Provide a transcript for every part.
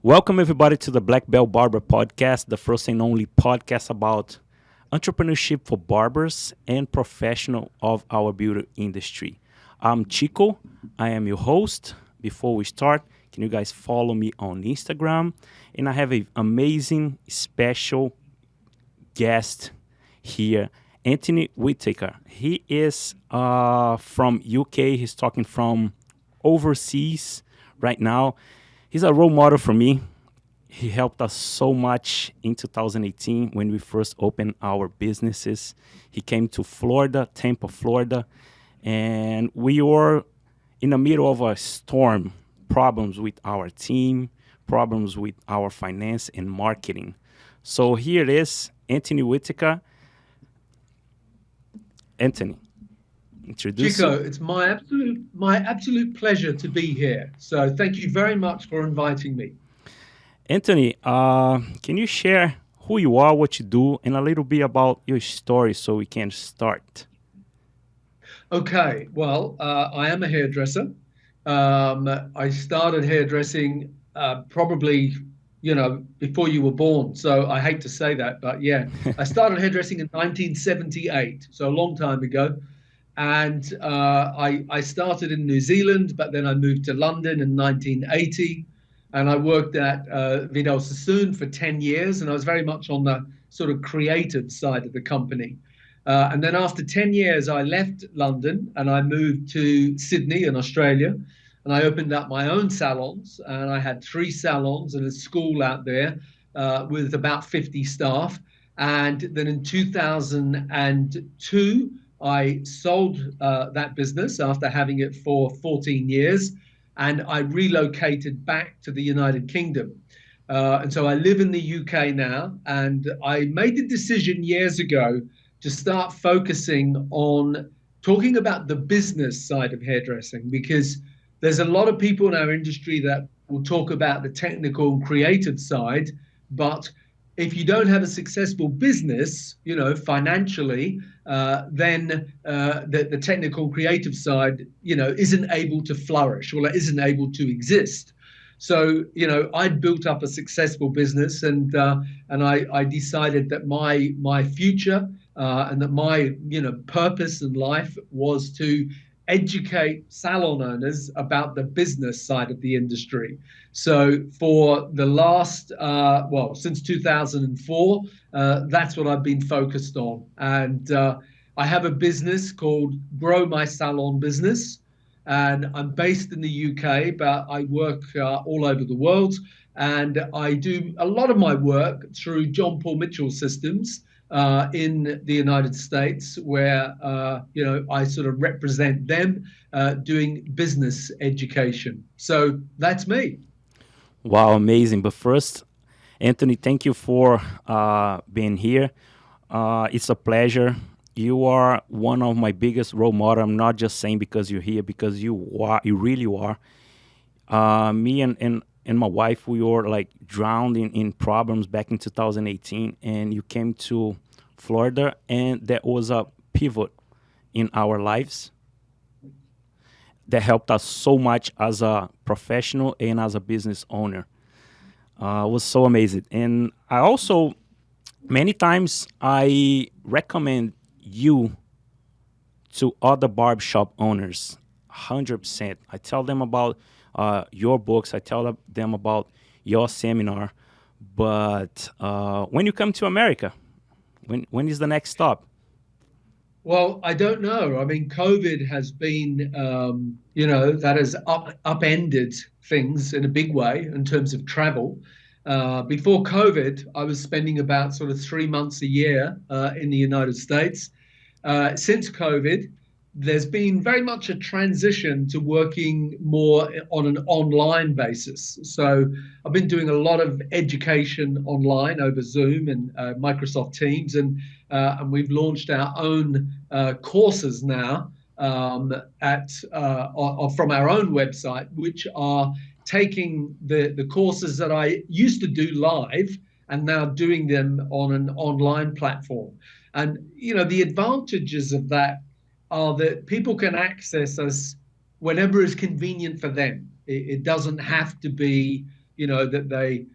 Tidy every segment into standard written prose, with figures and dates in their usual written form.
Welcome, everybody, to the Black Belt Barber podcast, the first and only podcast about entrepreneurship for barbers and professional of our beauty industry. I'm Chico. I am your host. Before we start, can you guys follow me on Instagram? And I have an amazing special guest here, Anthony Whitaker. He is from UK. He's talking from overseas right now. He's a role model for me. He helped us so much in 2018 when we first opened our businesses. He came to Florida, Tampa, Florida, and we were in the middle of a storm, problems with our team, problems with our finance and marketing. So here it is, Anthony Whitaker. Anthony, introduce Chico, you. it's my absolute pleasure to be here. So thank you very much for inviting me. Anthony, can you share who you are, what you do, and a little bit about your story so we can start? Okay, well, I am a hairdresser. I started hairdressing probably, before you were born. So I hate to say that, but yeah, I started hairdressing in 1978, so a long time ago. And I started in New Zealand, but then I moved to London in 1980, and I worked at Vidal Sassoon for 10 years, and I was very much on the sort of creative side of the company. And then after 10 years, I left London and I moved to Sydney in Australia, and I opened up my own salons, and I had three salons and a school out there with about 50 staff. And then in 2002, I sold that business after having it for 14 years, and I relocated back to the United Kingdom. And so I live in the UK now, and I made the decision years ago to start focusing on talking about the business side of hairdressing, because there's a lot of people in our industry that will talk about the technical and creative side, but if you don't have a successful business, financially, then the technical and creative side, isn't able to flourish, or it isn't able to exist. So, I'd built up a successful business, and I decided that my future and that my purpose in life was to educate salon owners about the business side of the industry. So for the last, since 2004, that's what I've been focused on. And I have a business called Grow My Salon Business. And I'm based in the UK, but I work all over the world. And I do a lot of my work through John Paul Mitchell Systems in the United States, where I sort of represent them doing business education. So that's me. Wow, amazing. But first, Anthony, thank you for being here. It's a pleasure. You are one of my biggest role models. I'm not just saying because you're here, because you really are. Me and my wife, we were like drowned in problems back in 2018, and you came to Florida, and that was a pivot in our lives that helped us so much as a professional and as a business owner. It was so amazing. And I also, many times, I recommend you to other barbershop owners, 100%. I tell them about your books. I tell them about your seminar. But when you come to America, when is the next stop? Well, I don't know. I mean, COVID has been, that has upended things in a big way in terms of travel. Before COVID, I was spending about sort of 3 months a year in the United States. Since COVID, there's been very much a transition to working more on an online basis. So I've been doing a lot of education online over Zoom and Microsoft Teams, and we've launched our own courses now from our own website, which are taking the courses that I used to do live and now doing them on an online platform. And the advantages of that are that people can access us whenever is convenient for them. It doesn't have to be, that they,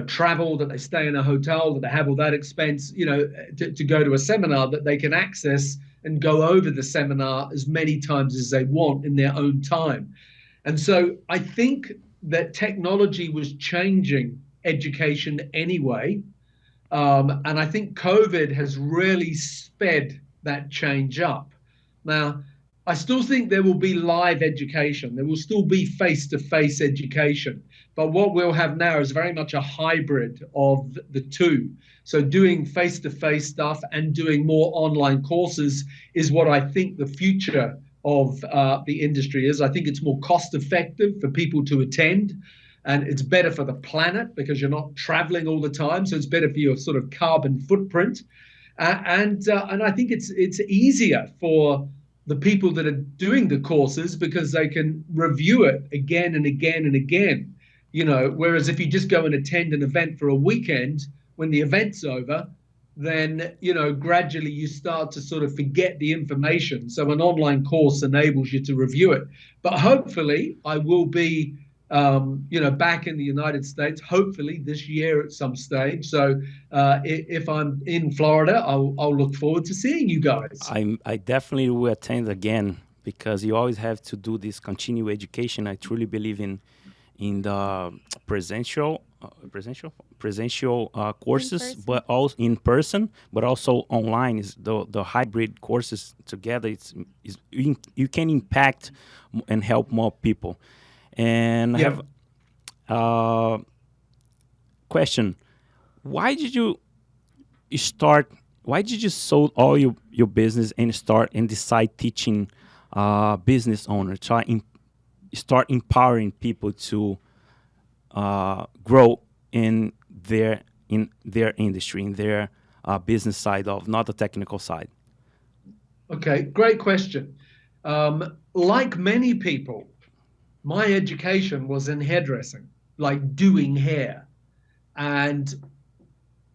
travel, that they stay in a hotel, that they have all that expense, to go to a seminar, that they can access and go over the seminar as many times as they want in their own time. And so I think that technology was changing education anyway. And I think COVID has really sped that change up. Now, I still think there will be live education. There will still be face-to-face education. But what we'll have now is very much a hybrid of the two. So doing face-to-face stuff and doing more online courses is what I think the future of the industry is. I think it's more cost-effective for people to attend. And it's better for the planet because you're not traveling all the time. So it's better for your sort of carbon footprint. And I think it's easier for the people that are doing the courses because they can review it again and again and again. Whereas if you just go and attend an event for a weekend, when the event's over, then, gradually you start to sort of forget the information. So an online course enables you to review it. But hopefully I will be back in the United States, hopefully this year at some stage. So if I'm in Florida, I'll look forward to seeing you guys. I definitely will attend again because you always have to do this continued education. I truly believe in the presential courses, but also in person, but also online. Is the hybrid courses together. You can impact and help more people. And I have a question. Why did you sold all your business and decide teaching business owners, start empowering people to grow in their industry, in their business side of, not the technical side? Okay, great question. Like many people, my education was in hairdressing, like doing hair. And,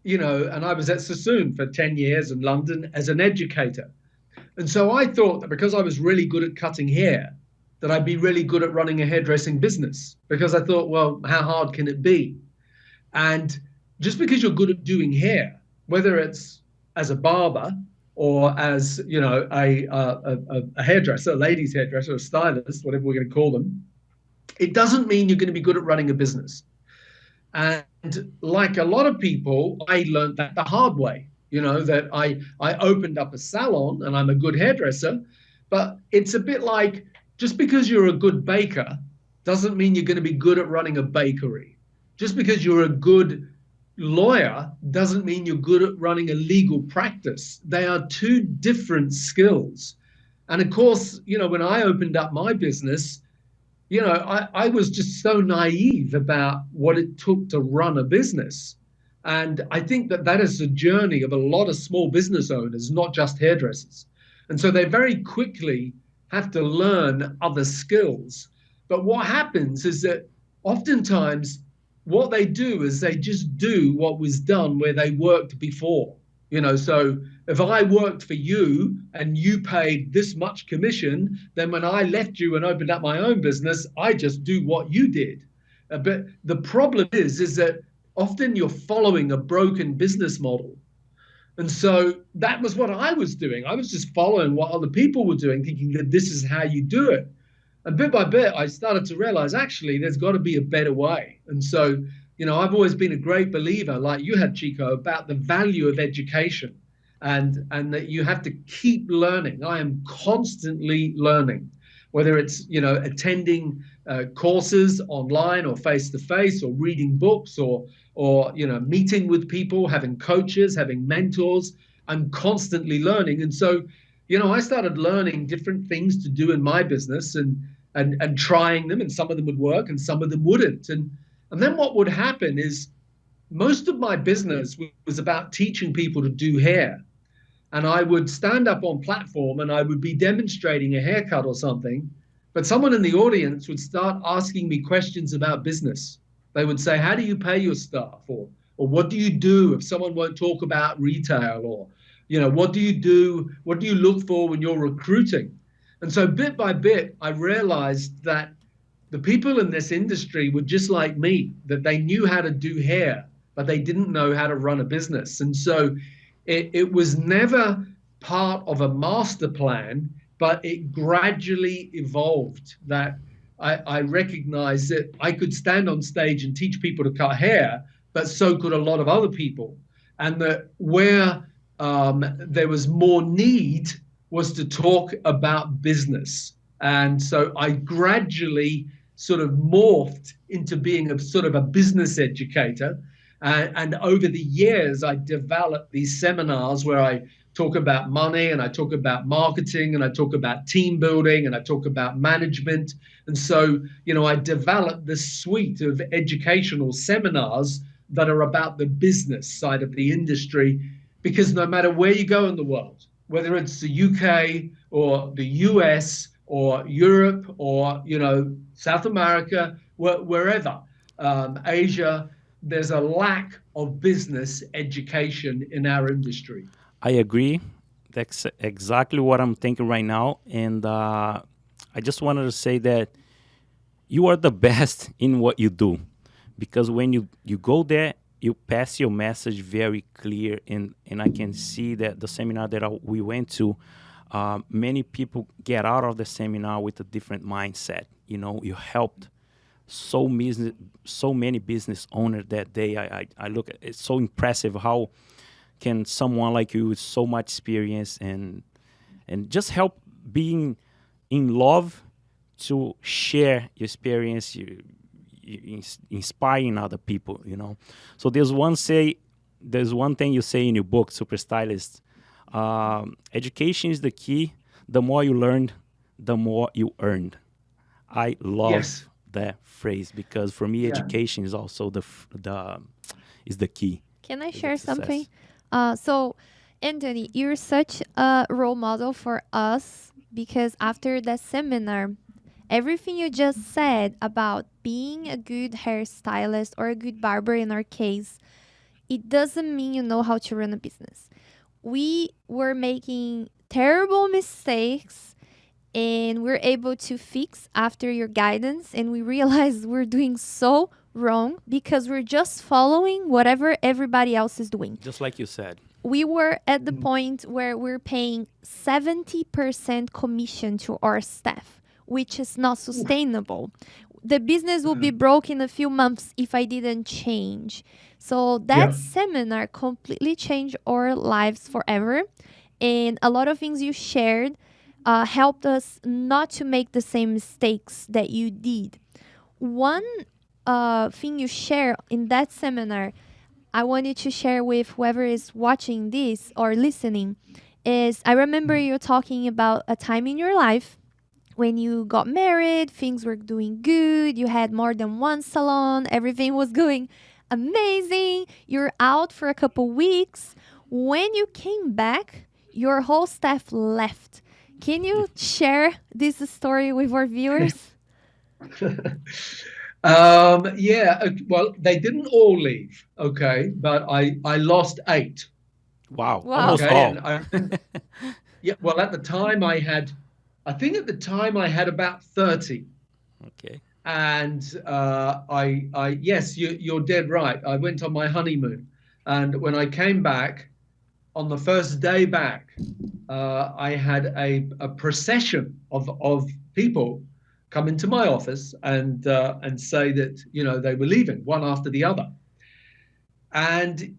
and I was at Sassoon for 10 years in London as an educator. And so I thought that because I was really good at cutting hair, that I'd be really good at running a hairdressing business, because I thought, well, how hard can it be? And just because you're good at doing hair, whether it's as a barber or as, a hairdresser, a ladies hairdresser, a stylist, whatever we're going to call them, it doesn't mean you're going to be good at running a business. And like a lot of people, I learned that the hard way, that I opened up a salon and I'm a good hairdresser, but it's a bit like, just because you're a good baker doesn't mean you're going to be good at running a bakery. Just because you're a good lawyer doesn't mean you're good at running a legal practice. They are two different skills. And of course, when I opened up my business, I was just so naive about what it took to run a business. And I think that is the journey of a lot of small business owners, not just hairdressers. And so they very quickly have to learn other skills. But what happens is that oftentimes what they do is they just do what was done where they worked before. So if I worked for you and you paid this much commission, then when I left you and opened up my own business, I just do what you did. But the problem is that often you're following a broken business model. And so that was what I was doing. I was just following what other people were doing, thinking that this is how you do it. And bit by bit, I started to realize, actually, there's got to be a better way. And so, I've always been a great believer, like you had, Chico, about the value of education and that you have to keep learning. I am constantly learning, whether it's, attending courses online or face-to-face, or reading books, or meeting with people, having coaches, having mentors. I'm constantly learning. And so, I started learning different things to do in my business and trying them, and some of them would work and some of them wouldn't. And then what would happen is most of my business was about teaching people to do hair. And I would stand up on platform and I would be demonstrating a haircut or something, but someone in the audience would start asking me questions about business. They would say, how do you pay your staff? Or what do you do if someone won't talk about retail? Or, what do you do? What do you look for when you're recruiting? And so bit by bit, I realized that the people in this industry were just like me, that they knew how to do hair, but they didn't know how to run a business. And so it was never part of a master plan, but it gradually evolved that I recognized that I could stand on stage and teach people to cut hair, but so could a lot of other people. And that where there was more need was to talk about business. And so I gradually sort of morphed into being a sort of a business educator. And over the years, I developed these seminars where I talk about money and I talk about marketing and I talk about team building and I talk about management. And so, I developed this suite of educational seminars that are about the business side of the industry, because no matter where you go in the world, whether it's the UK or the US or Europe or, South America, wherever, Asia, there's a lack of business education in our industry. I agree. That's exactly what I'm thinking right now. And I just wanted to say that you are the best in what you do, because when you go there, you pass your message very clear. And I can see that the seminar that we went to, many people get out of the seminar with a different mindset. You helped so many business owners that day. I look at it's so impressive how can someone like you with so much experience and just help being in love to share your experience, you inspiring other people. So there's one thing you say in your book, Super Stylist. Education is the key. The more you learned, the more you earned. I love Yes. that phrase, because for me, Yeah. education is also is the key. Can I to share success. something? So, Anthony, you're such a role model for us because after that seminar, everything you just said about being a good hairstylist or a good barber in our case, it doesn't mean you know how to run a business. We were making terrible mistakes and we're able to fix after your guidance, and we realized we're doing so wrong because we're just following whatever everybody else is doing. Just like you said. We were at the point where we're paying 70% commission to our staff, which is not sustainable. The business will be broke in a few months if I didn't change. So that Yeah. seminar completely changed our lives forever. And a lot of things you shared helped us not to make the same mistakes that you did. One thing you share in that seminar, I wanted to share with whoever is watching this or listening, is I remember you talking about a time in your life when you got married, things were doing good, you had more than one salon, everything was going amazing, you're out for a couple weeks. When you came back, your whole staff left. Can you share this story with our viewers? Yeah. Well, they didn't all leave, okay, but I lost 8. Wow. Wow. Almost Okay, all. and yeah. Well, at the time I think at the time I had about 30, Okay. and yes, you're dead right. I went on my honeymoon, and when I came back, on the first day back, I had a procession of people come into my office and say that they were leaving one after the other. And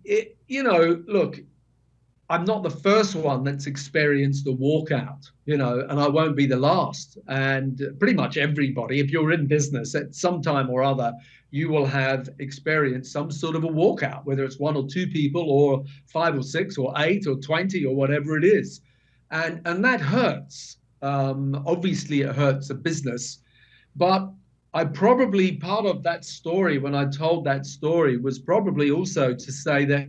look, I'm not the first one that's experienced a walkout, and I won't be the last. And pretty much everybody, if you're in business at some time or other, you will have experienced some sort of a walkout, whether it's 1 or 2 people or 5 or 6 or 8 or 20 or whatever it is. And that hurts. Obviously, it hurts a business. But I probably, part of that story, when I told that story, was probably also to say that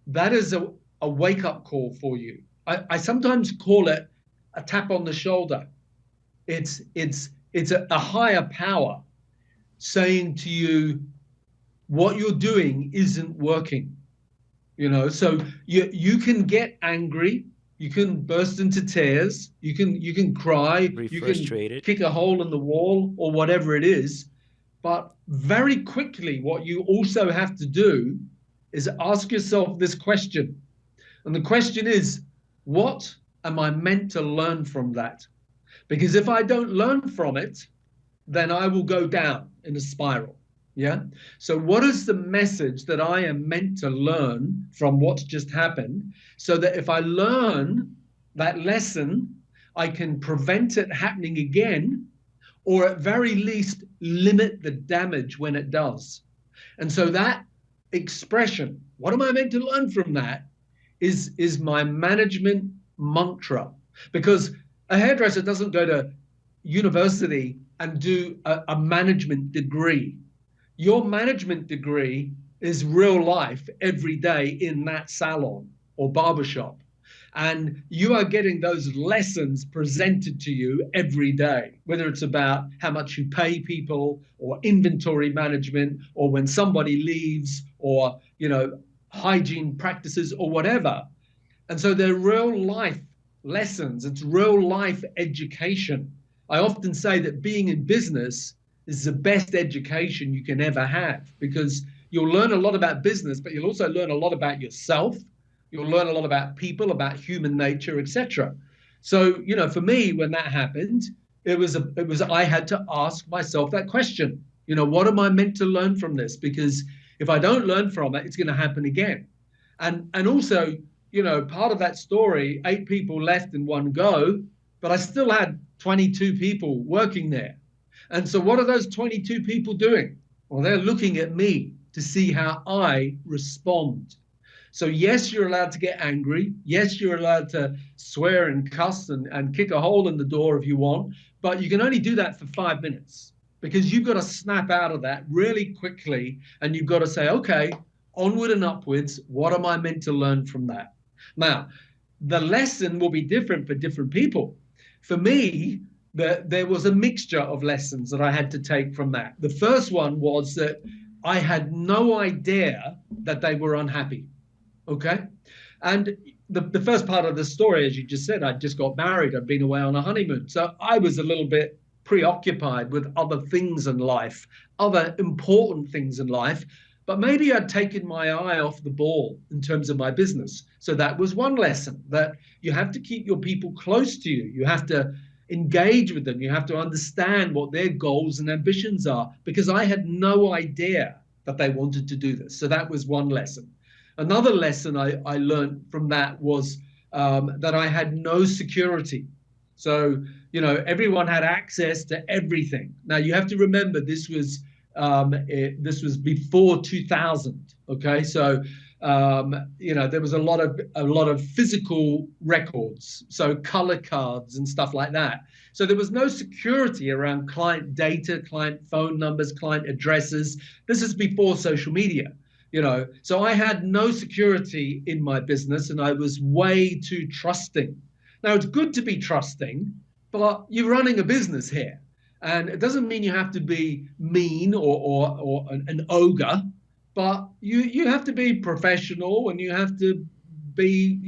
that is a wake-up call for you. I sometimes call it a tap on the shoulder. It's a higher power saying to you, what you're doing isn't working. So you can get angry, you can burst into tears, you can cry, Be you can frustrated. kick a hole in the wall or whatever it is. But very quickly, what you also have to do is ask yourself this question. And the question is, what am I meant to learn from that? Because if I don't learn from it, then I will go down in a spiral. Yeah. So, what is the message that I am meant to learn from what's just happened so that if I learn that lesson, I can prevent it happening again, or at very least limit the damage when it does? And so, that expression, what am I meant to learn from that, is my management mantra. Because a hairdresser doesn't go to university and do a management degree. Your management degree is real life every day in that salon or barbershop. And you are getting those lessons presented to you every day, whether it's about how much you pay people or inventory management or when somebody leaves or, hygiene practices or whatever. And so they're real life lessons. It's real life education. I often say that being in business is the best education you can ever have because you'll learn a lot about business, but you'll also learn a lot about yourself. You'll learn a lot about people, about human nature, etc. So, for me, when that happened, I had to ask myself that question. What am I meant to learn from this? Because if I don't learn from it, it's going to happen again. And also, part of that story, 8 people left in one go, but I still had 22 people working there. And so what are those 22 people doing? Well, they're looking at me to see how I respond. So yes, you're allowed to get angry. Yes, you're allowed to swear and cuss and kick a hole in the door if you want, but you can only do that for 5 minutes because you've got to snap out of that really quickly and you've got to say, okay, onward and upwards, what am I meant to learn from that? Now, the lesson will be different for different people. For me, there was a mixture of lessons that I had to take from that. The first one was that I had no idea that they were unhappy. Okay. And the first part of the story, as you just said, I just got married. I'd been away on a honeymoon. So I was a little bit preoccupied with other things in life, other important things in life. But maybe I'd taken my eye off the ball in terms of my business. So that was one lesson, that you have to keep your people close to you. You have to engage with them. You have to understand what their goals and ambitions are, because I had no idea that they wanted to do this. So that was one lesson. Another lesson I learned from that was that I had no security. So, everyone had access to everything. Now, you have to remember this was before 2000. Okay, so there was a lot of physical records, so color cards and stuff like that. So there was no security around client data, client phone numbers, client addresses. This is before social media. So I had no security in my business and I was way too trusting. Now, it's good to be trusting, but you're running a business here. And it doesn't mean you have to be mean or an ogre, but you have to be professional and you have to be,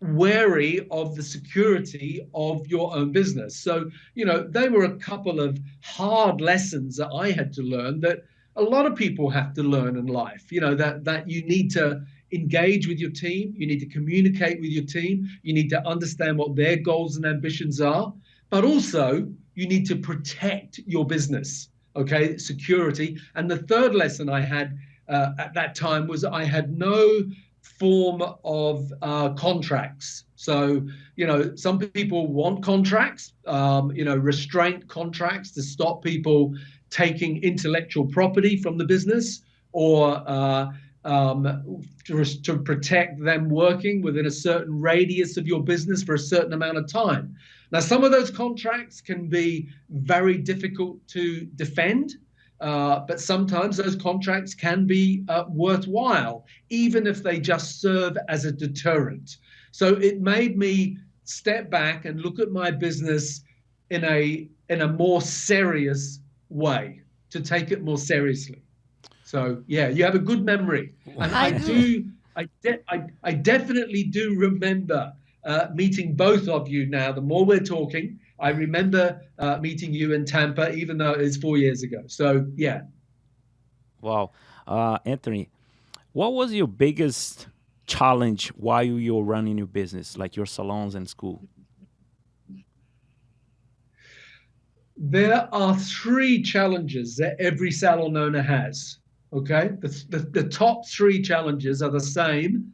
wary of the security of your own business. So, they were a couple of hard lessons that I had to learn that a lot of people have to learn in life, that you need to engage with your team. You need to communicate with your team. You need to understand what their goals and ambitions are, but also you need to protect your business. Okay, security. And the third lesson I had at that time was I had no form of contracts. So, some people want contracts, restraint contracts to stop people taking intellectual property from the business or to protect them working within a certain radius of your business for a certain amount of time. Now, some of those contracts can be very difficult to defend, but sometimes those contracts can be worthwhile, even if they just serve as a deterrent. So it made me step back and look at my business in a more serious way, to take it more seriously. So yeah, you have a good memory, and I definitely do remember meeting both of you now. The more we're talking, I remember meeting you in Tampa, even though it was 4 years ago. So, yeah. Wow. Anthony, what was your biggest challenge while you were running your business, like your salons and school? There are three challenges that every salon owner has. Okay. The top three challenges are the same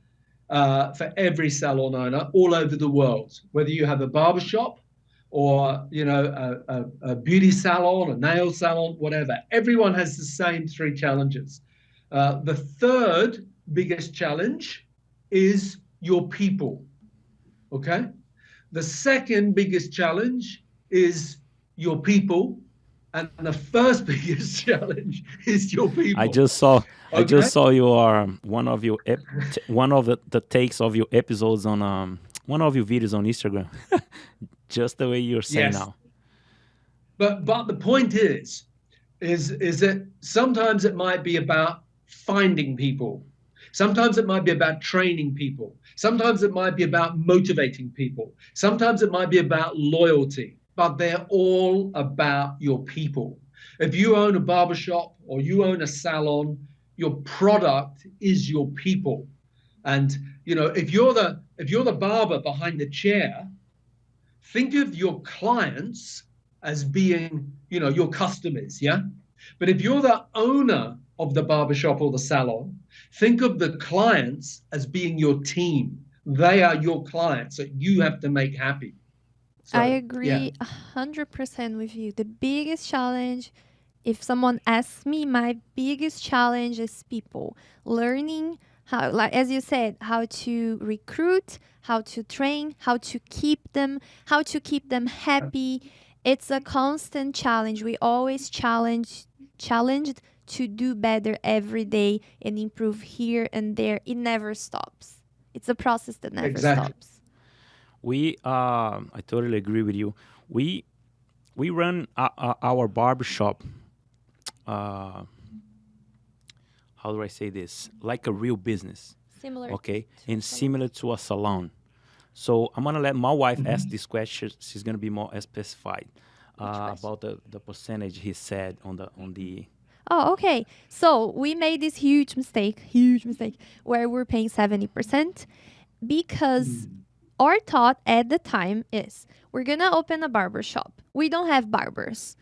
for every salon owner all over the world, whether you have a barbershop or a beauty salon, a nail salon, whatever. Everyone has the same three challenges. The third biggest challenge is your people. Okay. The second biggest challenge is your people, and the first biggest challenge is your I people. just saw I Okay. just saw your one of the takes of your episodes on one of your videos on Instagram. Just the way you're saying Yes. now. But the point is that sometimes it might be about finding people. Sometimes it might be about training people. Sometimes it might be about motivating people. Sometimes it might be about loyalty, but they're all about your people. If you own a barbershop or you own a salon, your product is your people. And if you're the barber behind the chair, think of your clients as being, your customers, yeah? But if you're the owner of the barbershop or the salon, think of the clients as being your team. They are your clients that you have to make happy. I So, yeah. agree 100% with you. The biggest challenge, if someone asks me, my biggest challenge is people learning how, like as you said, how to recruit, how to train, how to keep them happy. It's a constant challenge. We always challenged to do better every day and improve here and there. It never stops. It's a process that never Exactly. stops. I totally agree with you. We we run our barbershop. Uh, how do I say this? Like a real business, Similar okay, to a and salon. similar to a salon. So I'm gonna let my wife ask Mhm. this question. She's gonna be more specified Which question? about the percentage he said on the. Oh, okay. So we made this huge mistake, where we're paying 70% because Mm. our thought at the time is we're gonna open a barber shop. We don't have barbers.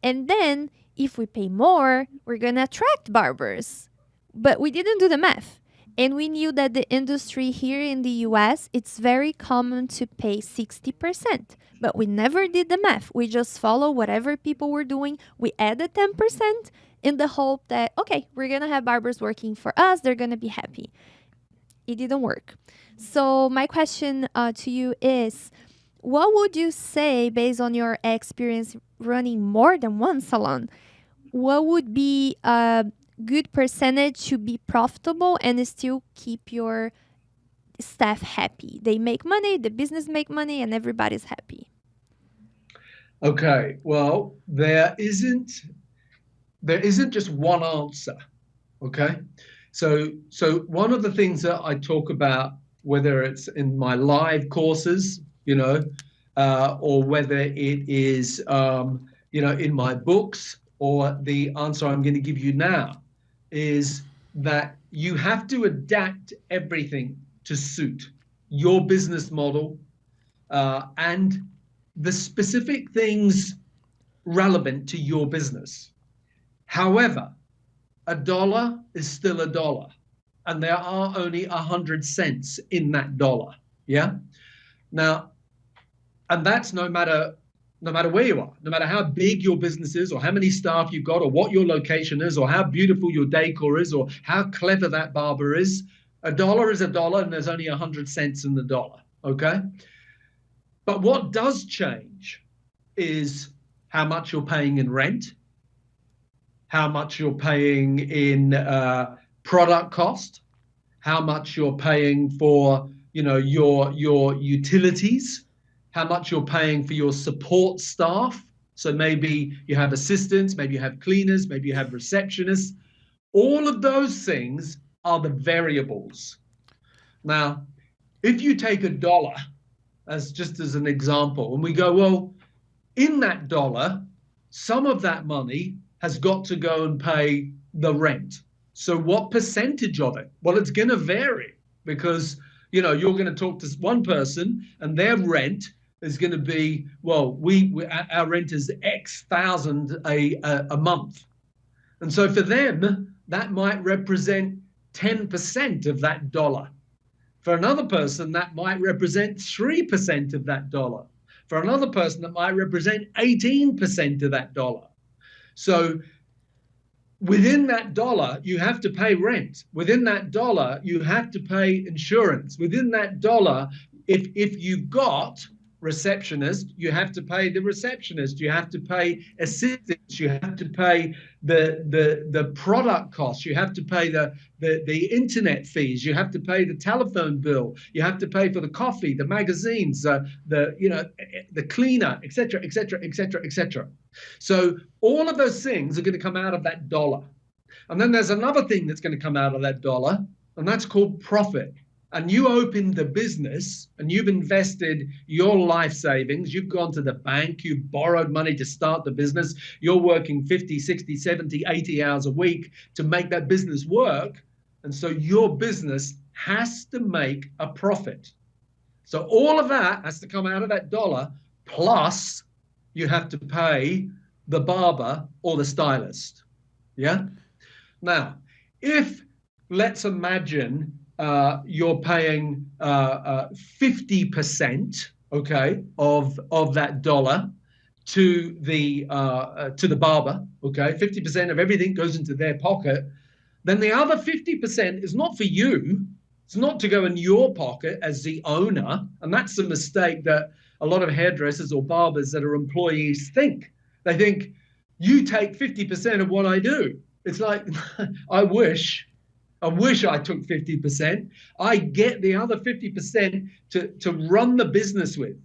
And then if we pay more, we're gonna attract barbers. But we didn't do the math. And we knew that the industry here in the US, it's very common to pay 60%. But we never did the math. We just follow whatever people were doing. We added 10% in the hope that, okay, we're gonna have barbers working for us, they're gonna be happy. It didn't work. So, my question to you is, what would you say, based on your experience running more than one salon, what would be a good percentage to be profitable and still keep your staff happy? They make money, the business make money, and everybody's happy. Okay. Well, there isn't just one answer. Okay. So one of the things that I talk about, whether it's in my live courses, or whether it is, in my books, or the answer I'm going to give you now, is that you have to adapt everything to suit your business model, and the specific things relevant to your business. However, a dollar is still a dollar, and there are only 100 cents in that dollar. Yeah. Now, and that's no matter where you are, no matter how big your business is, or how many staff you've got, or what your location is, or how beautiful your decor is, or how clever that barber is. A dollar is a dollar, and there's only 100 cents in the dollar. Okay. But what does change is how much you're paying in rent, how much you're paying in product cost, how much you're paying for your utilities, how much you're paying for your support staff. So maybe you have assistants, maybe you have cleaners, maybe you have receptionists. All of those things are the variables. Now, if you take a dollar as just as an example, and we go, well, in that dollar, some of that money has got to go and pay the rent. So what percentage of it? Well, it's going to vary because, you know, you're going to talk to one person and their rent is going to be, well, our rent is X thousand a month. And so for them, that might represent 10% of that dollar. For another person, that might represent 3% of that dollar. For another person, that might represent 18% of that dollar. So within that dollar, you have to pay rent. Within that dollar, you have to pay insurance. Within that dollar, if you've got receptionist, you have to pay the receptionist. You have to pay assistants. You have to pay the product costs. You have to pay the internet fees. You have to pay the telephone bill. You have to pay for the coffee, the magazines, the cleaner, etc., etc., etc., etc. So all of those things are going to come out of that dollar. And then there's another thing that's going to come out of that dollar, and that's called profit. And you opened the business and you've invested your life savings. You've gone to the bank. You've borrowed money to start the business. You're working 50, 60, 70, 80 hours a week to make that business work. And so your business has to make a profit. So all of that has to come out of that dollar, plus you have to pay the barber or the stylist. Yeah? Now, if, let's imagine, you're paying 50%, okay, of that dollar to the barber, okay, 50% of everything goes into their pocket. Then the other 50% is not for you. It's not to go in your pocket as the owner, and that's a mistake that a lot of hairdressers or barbers that are employees think. They think you take 50% of what I do. It's like I wish I took 50%. I get the other 50% to run the business with,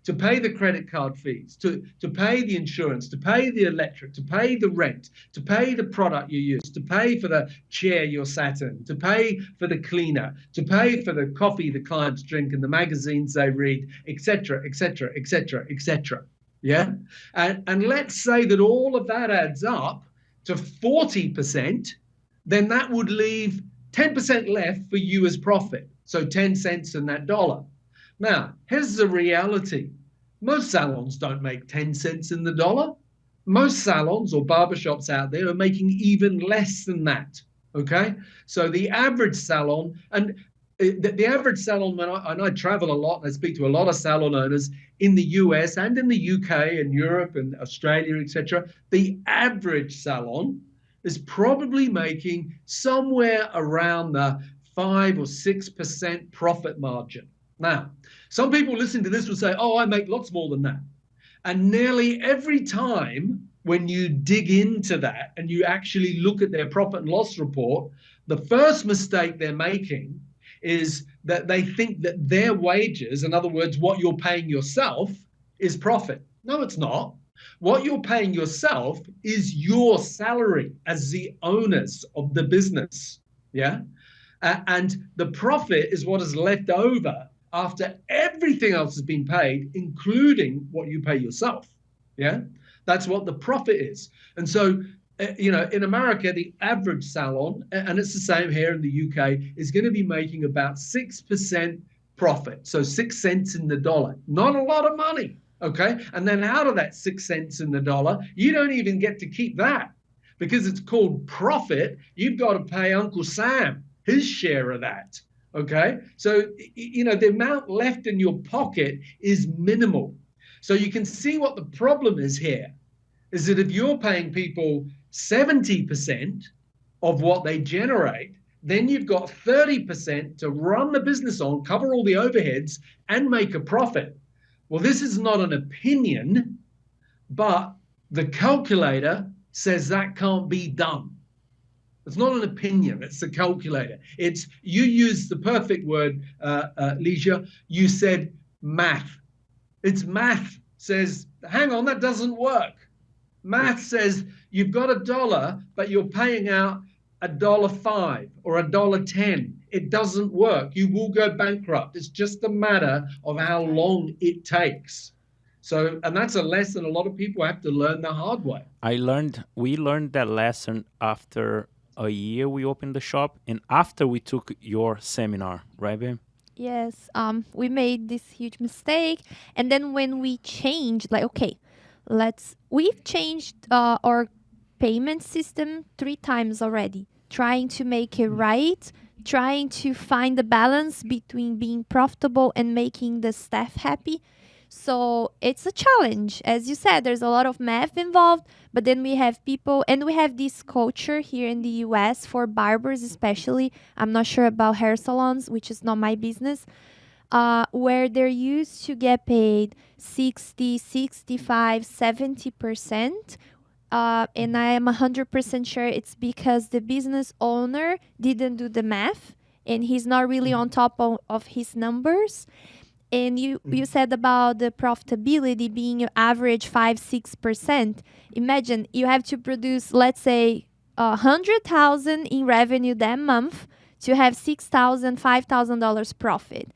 to pay the credit card fees, to pay the insurance, to pay the electric, to pay the rent, to pay the product you use, to pay for the chair you're sat in, to pay for the cleaner, to pay for the coffee the clients drink and the magazines they read, etc., etc., etc., etc. Yeah? And let's say that all of that adds up to 40%, then that would leave 10% left for you as profit. So 10 cents in that dollar. Now, here's the reality. Most salons don't make 10 cents in the dollar. Most salons or barbershops out there are making even less than that. Okay? So the average salon, and the average salon, and I travel a lot and I speak to a lot of salon owners in the US and in the UK and Europe and Australia, etc. The average salon is probably making somewhere around the 5 or 6% profit margin. Now, some people listening to this will say, oh, I make lots more than that. And nearly every time when you dig into that and you actually look at their profit and loss report, the first mistake they're making is that they think that their wages, in other words, what you're paying yourself, is profit. No, it's not. What you're paying yourself is your salary as the owners of the business. Yeah. And the profit is what is left over after everything else has been paid, including what you pay yourself. Yeah. That's what the profit is. And so, in America, the average salon, and it's the same here in the UK, is going to be making about 6% profit. So 6 cents in the dollar. Not a lot of money. Okay. And then out of that 6 cents in the dollar, you don't even get to keep that because it's called profit. You've got to pay Uncle Sam his share of that. Okay. So, the amount left in your pocket is minimal. So you can see what the problem is here is that if you're paying people 70% of what they generate, then you've got 30% to run the business on, cover all the overheads, and make a profit. Well, this is not an opinion, but the calculator says that can't be done. It's not an opinion, it's the calculator. It's, you used the perfect word, Leisha. You said math. It's math says, hang on, that doesn't work. Math says you've got $1, but you're paying out $1.05 or $1.10. It doesn't work. You will go bankrupt. It's just a matter of how long it takes. So, and that's a lesson a lot of people have to learn the hard way. We learned that lesson after a year we opened the shop and after we took your seminar, right, babe? Yes, we made this huge mistake, and then when we changed, like, okay, we've changed our payment system 3 times already, trying to make it right, trying to find the balance between being profitable and making the staff happy. So it's a challenge. As you said, there's a lot of math involved, but then we have people, and we have this culture here in the US for barbers, especially. I'm not sure about hair salons, which is not my business, where they're used to get paid 60, 65, 70%. And I am 100% sure it's because the business owner didn't do the math and he's not really on top of his numbers. And you said about the profitability being average 5-6%. Imagine you have to produce, let's say, 100,000 in revenue that month to have $6,000, $5,000 profit.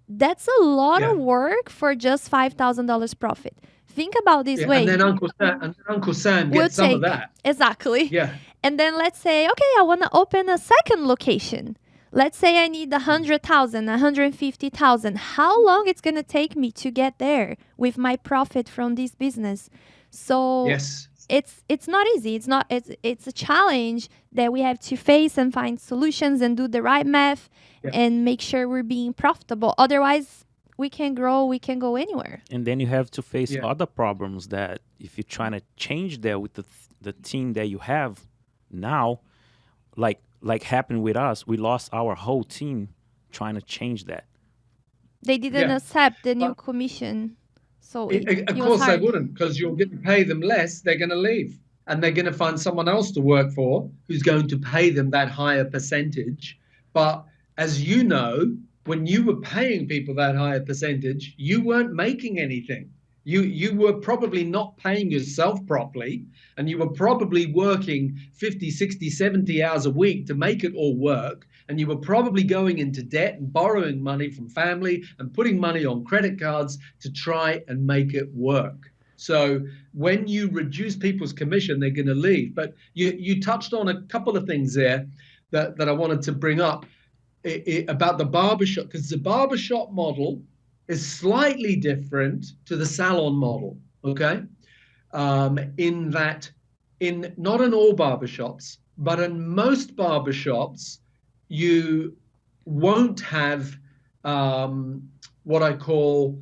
That's a lot of work for just $5,000 profit. Think about this way. And then Uncle Sam We'll gets some of take that. exactly. Yeah. And then let's say, okay, I want to open a second location. Let's say I need 100,000, 150,000. How long it's gonna take me to get there with my profit from this business? So Yes. it's not easy. It's a challenge that we have to face and find solutions and do the right math and make sure we're being profitable. Otherwise, we can grow, we can go anywhere. And then you have to face other problems that if you're trying to change that with the team that you have now, like happened with us, we lost our whole team trying to change that. They didn't accept the new commission. So of course they wouldn't, because you're going to pay them less, they're going to leave. And they're going to find someone else to work for who's going to pay them that higher percentage. But as you know, when you were paying people that higher percentage, you weren't making anything. You were probably not paying yourself properly, and you were probably working 50, 60, 70 hours a week to make it all work. And you were probably going into debt and borrowing money from family and putting money on credit cards to try and make it work. So when you reduce people's commission, they're going to leave. But you touched on a couple of things there that I wanted to bring up about the barbershop, because the barbershop model is slightly different to the salon model, okay? In that, not in all barbershops, but in most barbershops, you won't have what I call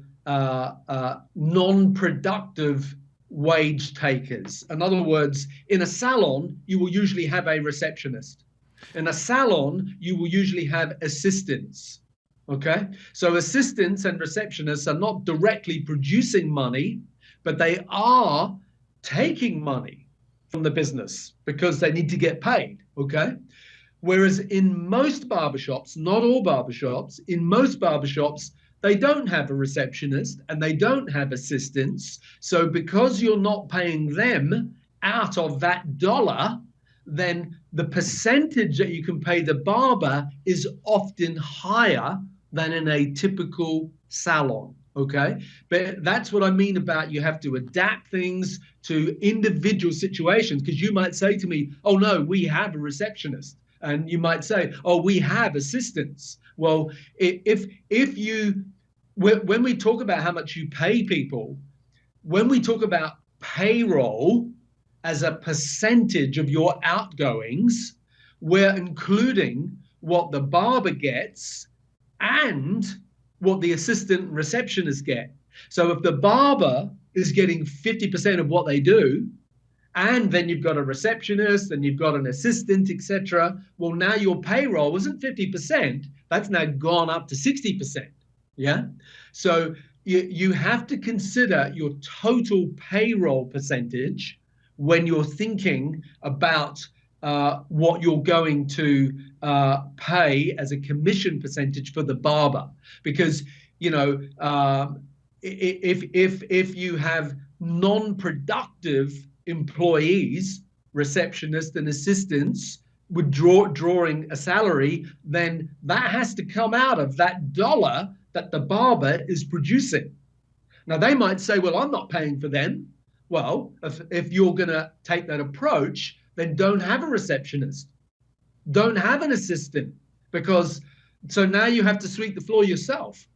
non-productive wage takers. In other words, in a salon, you will usually have a receptionist. In a salon, you will usually have assistants. Okay, so assistants and receptionists are not directly producing money, but they are taking money from the business because they need to get paid. Okay, whereas in most barbershops, not all barbershops, in most barbershops, they don't have a receptionist and they don't have assistants. So because you're not paying them out of that dollar, then the percentage that you can pay the barber is often higher than in a typical salon, okay? But that's what I mean about you have to adapt things to individual situations, because you might say to me, oh no, we have a receptionist. And you might say, oh, we have assistants. Well, if you, when we talk about how much you pay people, when we talk about payroll as a percentage of your outgoings, we're including what the barber gets and what the assistant receptionists get. So if the barber is getting 50% of what they do, and then you've got a receptionist and you've got an assistant, etc., well, now your payroll isn't 50%, that's now gone up to 60%. Yeah. So you have to consider your total payroll percentage when you're thinking about what you're going to pay as a commission percentage for the barber, because if you have non-productive employees, receptionists and assistants, drawing a salary, then that has to come out of that dollar that the barber is producing. Now, they might say, well, I'm not paying for them. Well, if you're going to take that approach, then don't have a receptionist, don't have an assistant, because so now you have to sweep the floor yourself.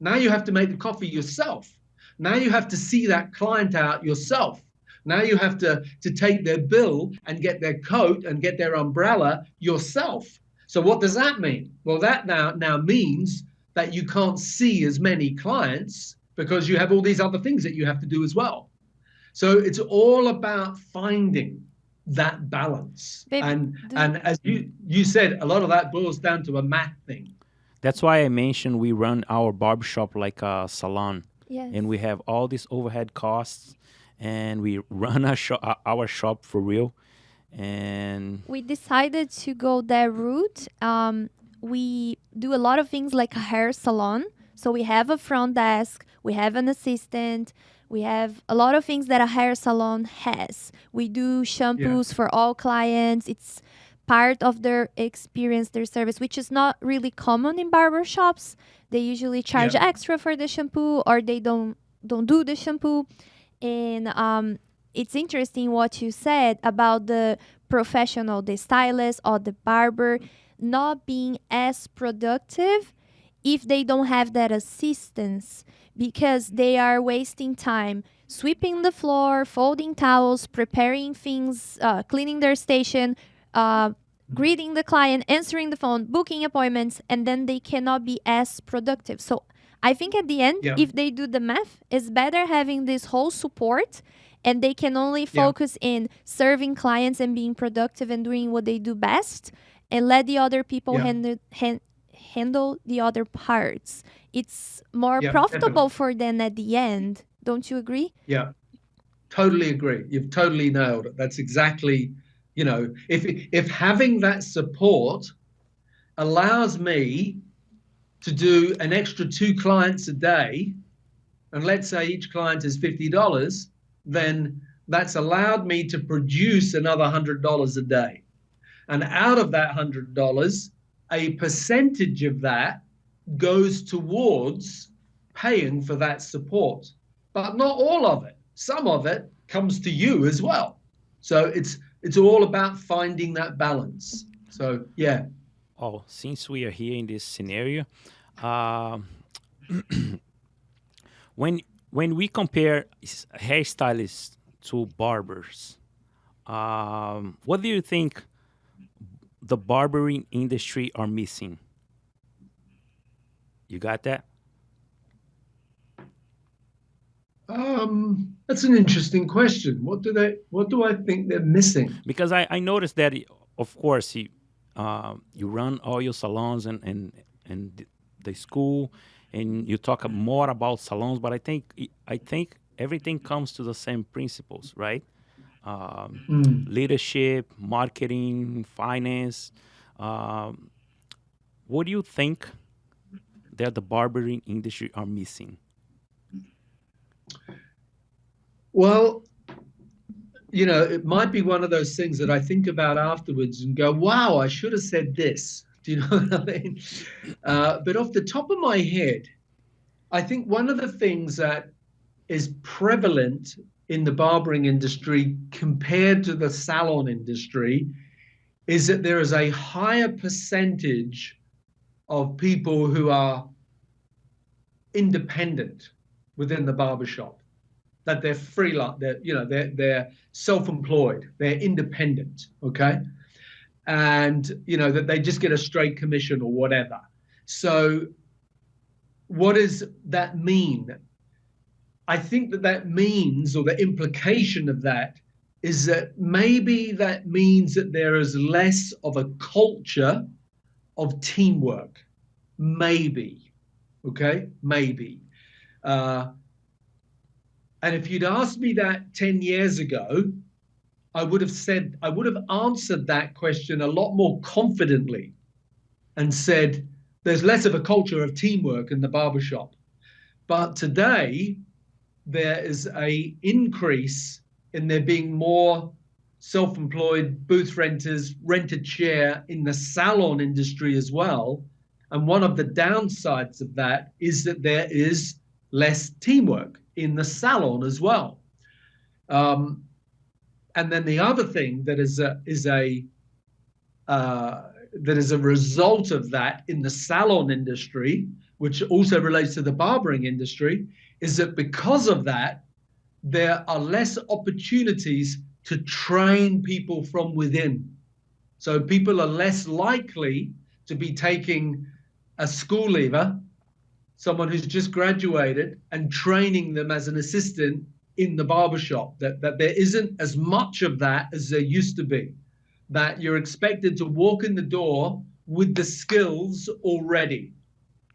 Now you have to make the coffee yourself. Now you have to see that client out yourself. Now you have to take their bill and get their coat and get their umbrella yourself. So what does that mean? Well, that now means that you can't see as many clients because you have all these other things that you have to do as well. So it's all about finding that balance. Babe, and as you said, a lot of that boils down to a math thing. That's why I mentioned we run our barbershop like a salon. yes. And we have all these overhead costs, and we run our shop for real. And We decided to go that route. We do a lot of things like a hair salon. So we have a front desk, we have an assistant, we have a lot of things that a hair salon has. We do shampoos for all clients. It's part of their experience, their service, which is not really common in barbershops. They usually charge extra for the shampoo, or they don't do the shampoo. And it's interesting what you said about the professional, the stylist or the barber, not being as productive if they don't have that assistance, because they are wasting time sweeping the floor, folding towels, preparing things, cleaning their station, greeting the client, answering the phone, booking appointments, and then they cannot be as productive. So I think at the end, if they do the math, it's better having this whole support, and they can only focus in serving clients and being productive and doing what they do best, and let the other people handle the other parts. It's more profitable for them at the end. Don't you agree? Yeah, totally agree. You've totally nailed it. That's exactly, if having that support allows me to do an extra 2 clients a day, and let's say each client is $50, then that's allowed me to produce another $100 a day. And out of that $100, a percentage of that goes towards paying for that support. But not all of it. Some of it comes to you as well. So it's all about finding that balance. So, yeah. Oh, since we are here in this scenario, when we compare hairstylists to barbers, what do you think the barbering industry are missing? You got that? That's an interesting question. What do I think they're missing? Because I noticed that, of course, you run all your salons and the school, and you talk more about salons, but I think everything comes to the same principles, right? Leadership, marketing, finance. What do you think that the barbering industry are missing? Well, it might be one of those things that I think about afterwards and go, wow, I should have said this. Do you know what I mean? But off the top of my head, I think one of the things that is prevalent in the barbering industry compared to the salon industry is that there is a higher percentage of people who are independent within the barbershop, that they're freelance, they're self-employed, they're independent, okay? And, that they just get a straight commission or whatever. So what does that mean? I think that means, or the implication of that, is that maybe that means that there is less of a culture of teamwork. Maybe, okay? Maybe. And if you'd asked me that 10 years ago, I would have answered that question a lot more confidently and said, there's less of a culture of teamwork in the barbershop. But today, there is an increase in there being more self-employed booth renters rent a chair in the salon industry as well. And one of the downsides of that is that there is less teamwork in the salon as well. And then the other thing that is a result of that in the salon industry, which also relates to the barbering industry, is that because of that, there are less opportunities to train people from within. So people are less likely to be taking a school leaver, someone who's just graduated, and training them as an assistant in the barbershop. That there isn't as much of that as there used to be. That you're expected to walk in the door with the skills already.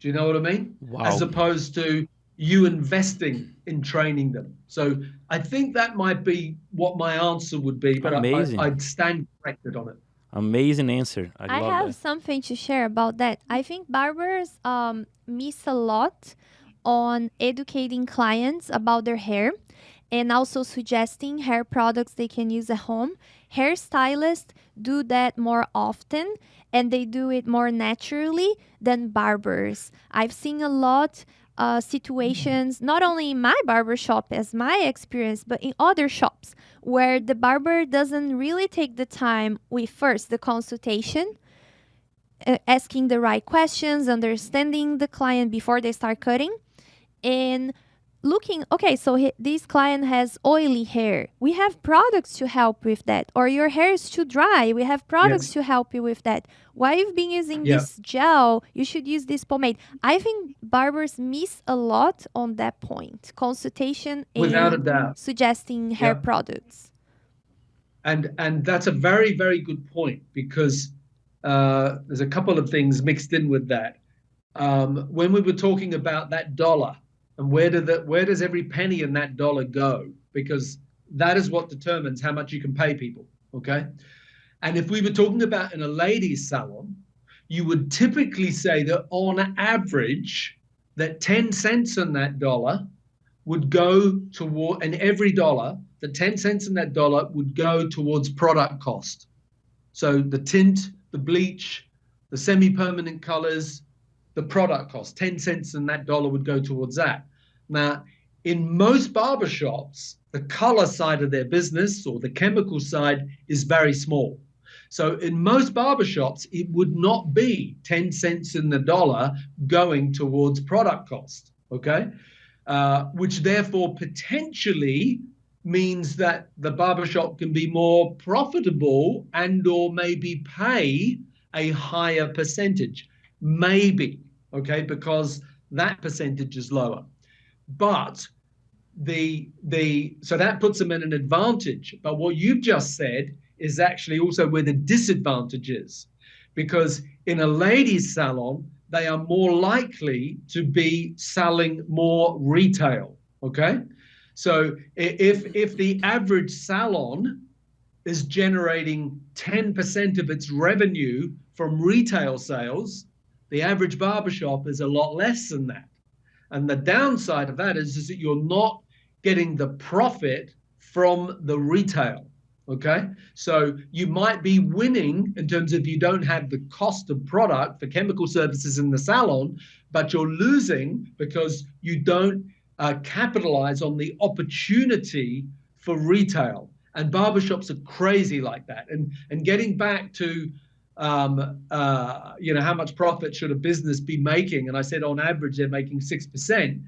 Do you know what I mean? Wow. As opposed to you investing in training them. So I think that might be what my answer would be, but Amazing. I'd stand corrected on it. Amazing answer. I love have that. something to share about that. I think barbers miss a lot on educating clients about their hair and also suggesting hair products they can use at home. Hairstylists do that more often and they do it more naturally than barbers. I've seen a lot situations, not only in my barber shop as my experience, but in other shops where the barber doesn't really take the time with first the consultation, asking the right questions, understanding the client before they start cutting, and looking, okay, so this client has oily hair. We have products to help with that. Or your hair is too dry. We have products to help you with that. Why you've been using this gel? You should use this pomade. I think barbers miss a lot on that point. Consultation Without a and doubt. suggesting hair products. And that's a very, very good point, because there's a couple of things mixed in with that. When we were talking about that dollar, and where does every penny in that dollar go? Because that is what determines how much you can pay people, okay? And if we were talking about in a ladies' salon, you would typically say that on average, that 10 cents on that dollar would go toward, and every dollar, the 10 cents in that dollar would go towards product cost. So the tint, the bleach, the semi-permanent colors, the product cost, 10 cents in that dollar would go towards that. Now, in most barbershops, the color side of their business or the chemical side is very small. So in most barbershops, it would not be 10 cents in the dollar going towards product cost, okay? Which therefore potentially means that the barbershop can be more profitable and or maybe pay a higher percentage. Maybe, okay, because that percentage is lower. But so that puts them in an advantage. But what you've just said is actually also where the disadvantage is, because in a ladies' salon, they are more likely to be selling more retail, okay? So if the average salon is generating 10% of its revenue from retail sales, the average barbershop is a lot less than that. And the downside of that is that you're not getting the profit from the retail, okay? So you might be winning in terms of you don't have the cost of product for chemical services in the salon, but you're losing because you don't capitalize on the opportunity for retail. And barbershops are crazy like that. And getting back to how much profit should a business be making? And I said on average they're making 6%.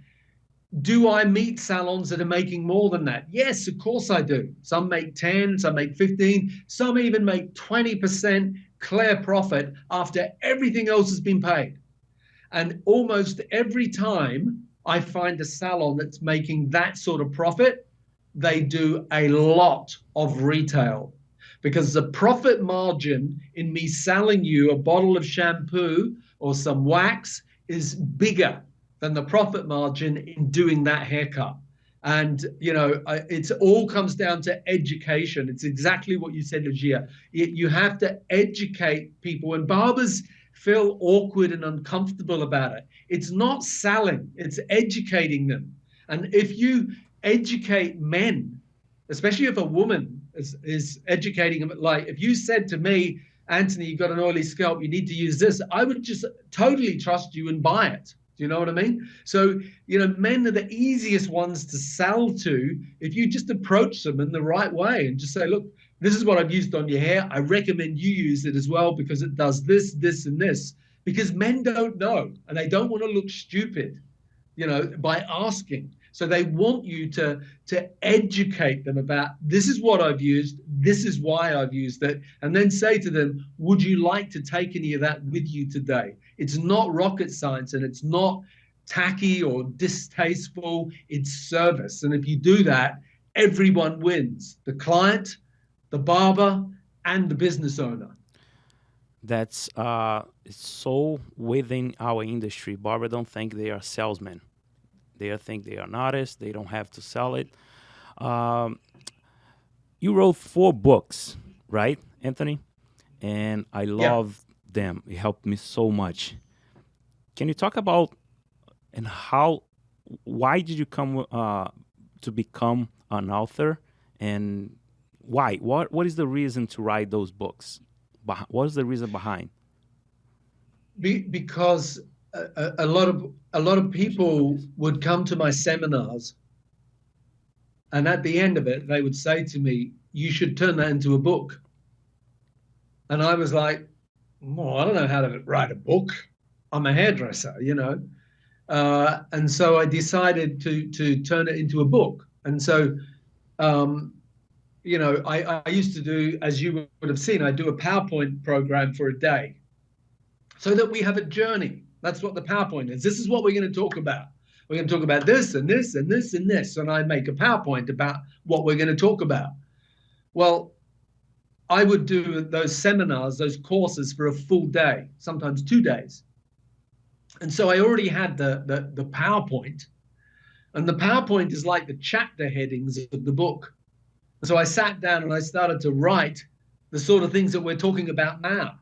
Do I meet salons that are making more than that? Yes, of course I do. Some make 10, some make 15, some even make 20% clear profit after everything else has been paid. And almost every time I find a salon that's making that sort of profit, they do a lot of retail, because the profit margin in me selling you a bottle of shampoo or some wax is bigger than the profit margin in doing that haircut. And, it all comes down to education. It's exactly what you said, Lucia. You have to educate people, and barbers feel awkward and uncomfortable about it. It's not selling, it's educating them. And if you educate men, especially if a woman is educating them. Like if you said to me, Anthony, you've got an oily scalp, you need to use this, I would just totally trust you and buy it. Do you know what I mean? So, men are the easiest ones to sell to if you just approach them in the right way and just say, look, this is what I've used on your hair. I recommend you use it as well because it does this, this, and this. Because men don't know and they don't want to look stupid, by asking. So they want you to educate them about this is what I've used, this is why I've used it, and then say to them, would you like to take any of that with you today? It's not rocket science and it's not tacky or distasteful, it's service. And if you do that, everyone wins, the client, the barber, and the business owner. That's so within our industry. Barber don't think they are salesmen. They think they are an artist. They don't have to sell it. You wrote 4 books, right, Anthony? And I love them. It helped me so much. Can you talk about and why did you come to become an author, and why? What is the reason to write those books? What is the reason behind? Because a lot of people would come to my seminars, and at the end of it, they would say to me, "You should turn that into a book." And I was like, "Well, I don't know how to write a book. I'm a hairdresser, And so I decided to turn it into a book. And so, I used to do, as you would have seen, I do a PowerPoint program for a day, so that we have a journey. That's what the PowerPoint is. This is what we're going to talk about. We're going to talk about this and this and this and this. And I make a PowerPoint about what we're going to talk about. Well, I would do those seminars, those courses for a full day, sometimes 2 days. And so I already had the PowerPoint. And the PowerPoint is like the chapter headings of the book. So I sat down and I started to write the sort of things that we're talking about now.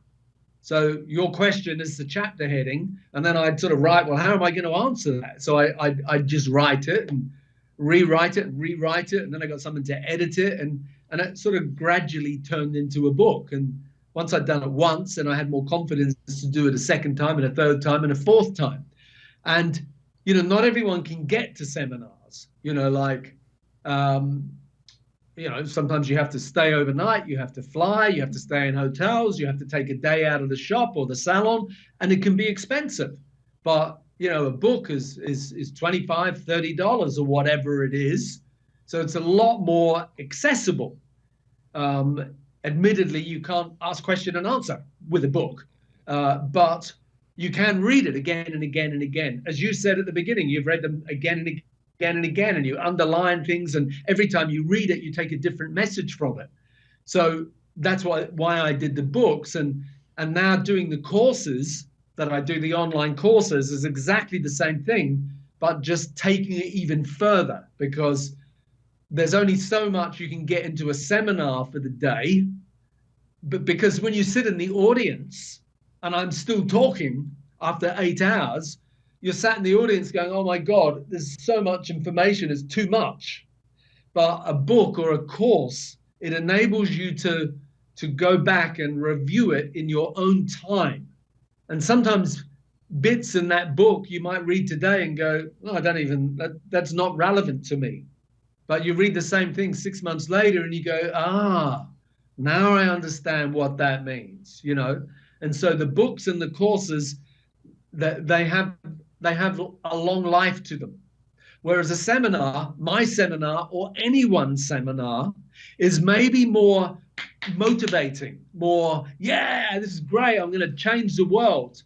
So your question is the chapter heading, and then I'd sort of write, well, how am I going to answer that? So I'd just write it and rewrite it, and then I got someone to edit it, and it sort of gradually turned into a book. And once I'd done it once, and I had more confidence to do it a second time and a third time and a fourth time. And, not everyone can get to seminars, sometimes you have to stay overnight, you have to fly, you have to stay in hotels, you have to take a day out of the shop or the salon, and it can be expensive. But, a book is $25, $30 or whatever it is. So it's a lot more accessible. Admittedly, you can't ask question and answer with a book, but you can read it again and again and again. As you said at the beginning, you've read them again and again, and you underline things, and every time you read it, you take a different message from it. So that's why I did the books, and now doing the courses that I do, the online courses, is exactly the same thing, but just taking it even further, because there's only so much you can get into a seminar for the day. But because when you sit in the audience and I'm still talking after 8 hours, you're sat in the audience going, oh my God, there's so much information, it's too much. But a book or a course, it enables you to go back and review it in your own time. And sometimes bits in that book you might read today and go, oh, that's not relevant to me. But you read the same thing 6 months later and you go, now I understand what that means, And so the books and the courses, that they have a long life to them. Whereas a seminar, my seminar or anyone's seminar, is maybe more motivating, more, yeah, this is great, I'm going to change the world.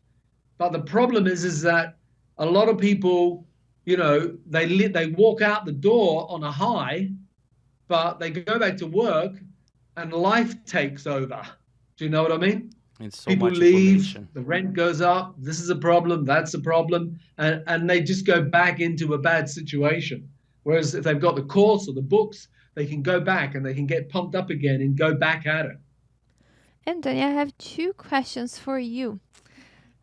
But the problem is that a lot of people, they walk out the door on a high, but they go back to work and life takes over. Do you know what I mean? It's so People much leave, the rent goes up, this is a problem, that's a problem, and they just go back into a bad situation. Whereas if they've got the course or the books, they can go back and they can get pumped up again and go back at it. Anthony, I have 2 questions for you.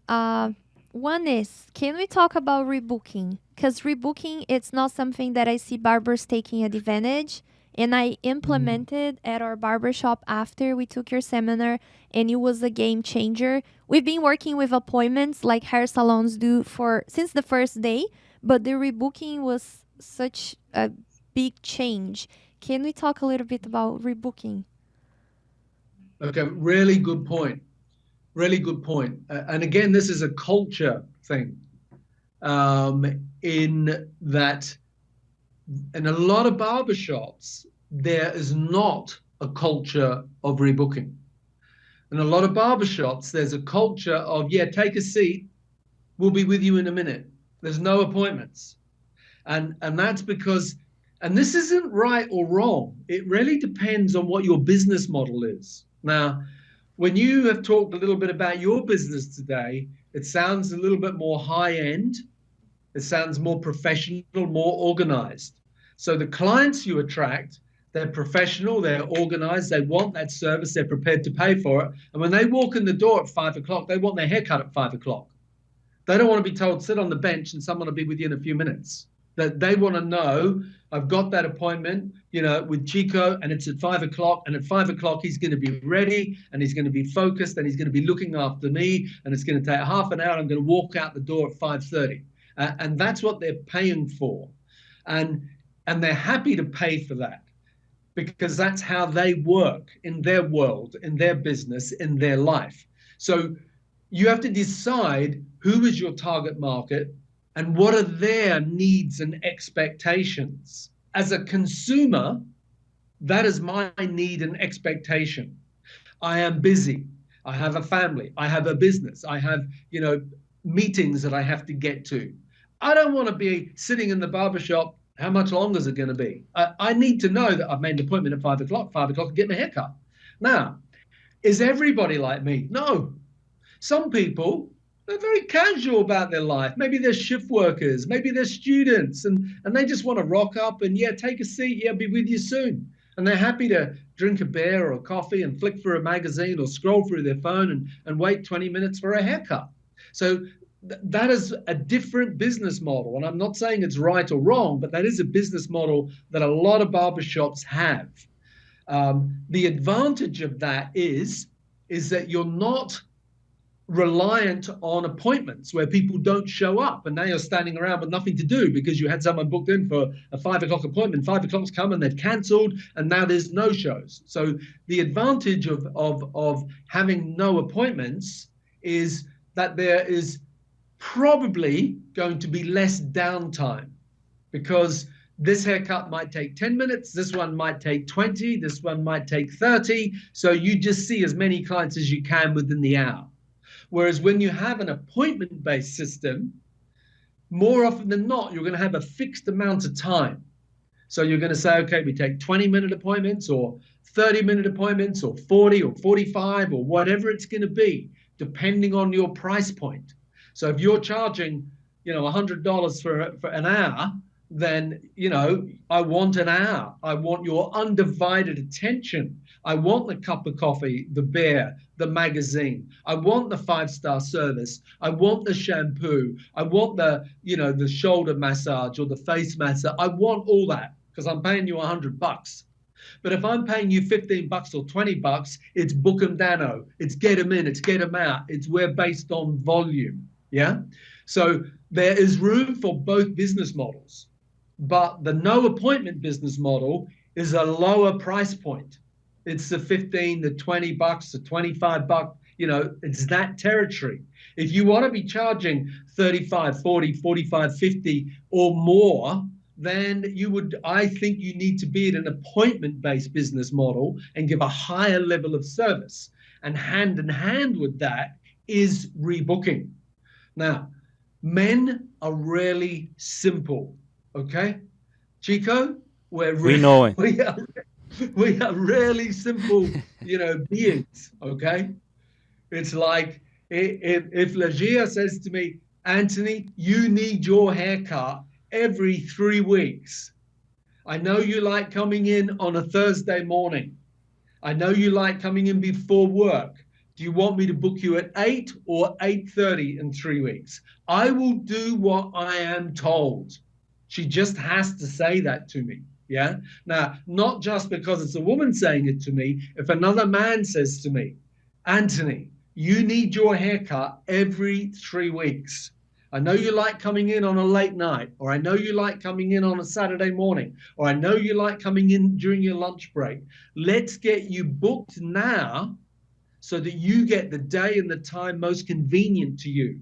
One is, can we talk about rebooking? Because rebooking, it's not something that I see barbers taking advantage. And I implemented at our barbershop after we took your seminar, and it was a game changer. We've been working with appointments like hair salons do for since the first day, but the rebooking was such a big change. Can we talk a little bit about rebooking? Okay, really good point. Really good point. And again, this is a culture thing, in that in a lot of barbershops, there is not a culture of rebooking. In a lot of barbershops, there's a culture of, yeah, take a seat, we'll be with you in a minute. There's no appointments. And that's because, and this isn't right or wrong. It really depends on what your business model is. Now, when you have talked a little bit about your business today, it sounds a little bit more high end. It sounds more professional, more organized. So the clients you attract, they're professional, they're organized, they want that service, they're prepared to pay for it. And when they walk in the door at 5 o'clock, they want their haircut at 5 o'clock. They don't want to be told, sit on the bench and someone will be with you in a few minutes. That they want to know, I've got that appointment, with Chico, and it's at 5 o'clock. And at 5 o'clock, he's going to be ready and he's going to be focused and he's going to be looking after me. And it's going to take half an hour. I'm going to walk out the door at 5:30. And that's what they're paying for. And they're happy to pay for that because that's how they work in their world, in their business, in their life. So you have to decide who is your target market and what are their needs and expectations. As a consumer, that is my need and expectation. I am busy. I have a family. I have a business. I have, meetings that I have to get to. I don't want to be sitting in the barbershop. How much longer is it going to be? I need to know that I've made an appointment at 5 o'clock to get my haircut. Now, is everybody like me? No. Some people, they're very casual about their life. Maybe they're shift workers, maybe they're students, and they just want to rock up and, yeah, take a seat, yeah, be with you soon. And they're happy to drink a beer or a coffee and flick through a magazine or scroll through their phone and wait 20 minutes for a haircut. So that is a different business model. And I'm not saying it's right or wrong, but that is a business model that a lot of barbershops have. The advantage of that is that you're not reliant on appointments where people don't show up and now you're standing around with nothing to do because you had someone booked in for a 5 o'clock appointment. 5 o'clock's come and they've cancelled and now there's no shows. So the advantage of having no appointments is that there is probably going to be less downtime because this haircut might take 10 minutes, this one might take 20, this one might take 30. So you just see as many clients as you can within the hour. Whereas when you have an appointment-based system, more often than not, you're going to have a fixed amount of time. So you're going to say, okay, we take 20-minute appointments or 30-minute appointments or 40 or 45 or whatever it's going to be, depending on your price point. So if you're charging, $100 for an hour, then, I want an hour. I want your undivided attention. I want the cup of coffee, the beer, the magazine. I want the 5-star service. I want the shampoo. I want the shoulder massage or the face massage. I want all that because I'm paying you $100. But if I'm paying you $15 or $20, it's book 'em dano. It's get 'em in. It's get 'em out. We're based on volume. Yeah. So there is room for both business models. But the no appointment business model is a lower price point. It's the $15, the $20, the $25, it's that territory. If you want to be charging 35, 40, 45, 50 or more, then I think you need to be at an appointment-based business model and give a higher level of service. And hand in hand with that is rebooking. Now, men are really simple. Okay, Chico, we know it. We are really simple, beings. Okay, it's like if Legia says to me, Anthony, you need your haircut every 3 weeks. I know you like coming in on a Thursday morning. I know you like coming in before work. Do you want me to book you at 8 or 8:30 in 3 weeks? I will do what I am told. She just has to say that to me. Yeah. Now, not just because it's a woman saying it to me. If another man says to me, Anthony, you need your haircut every 3 weeks. I know you like coming in on a late night, or I know you like coming in on a Saturday morning, or I know you like coming in during your lunch break. Let's get you booked now so that you get the day and the time most convenient to you.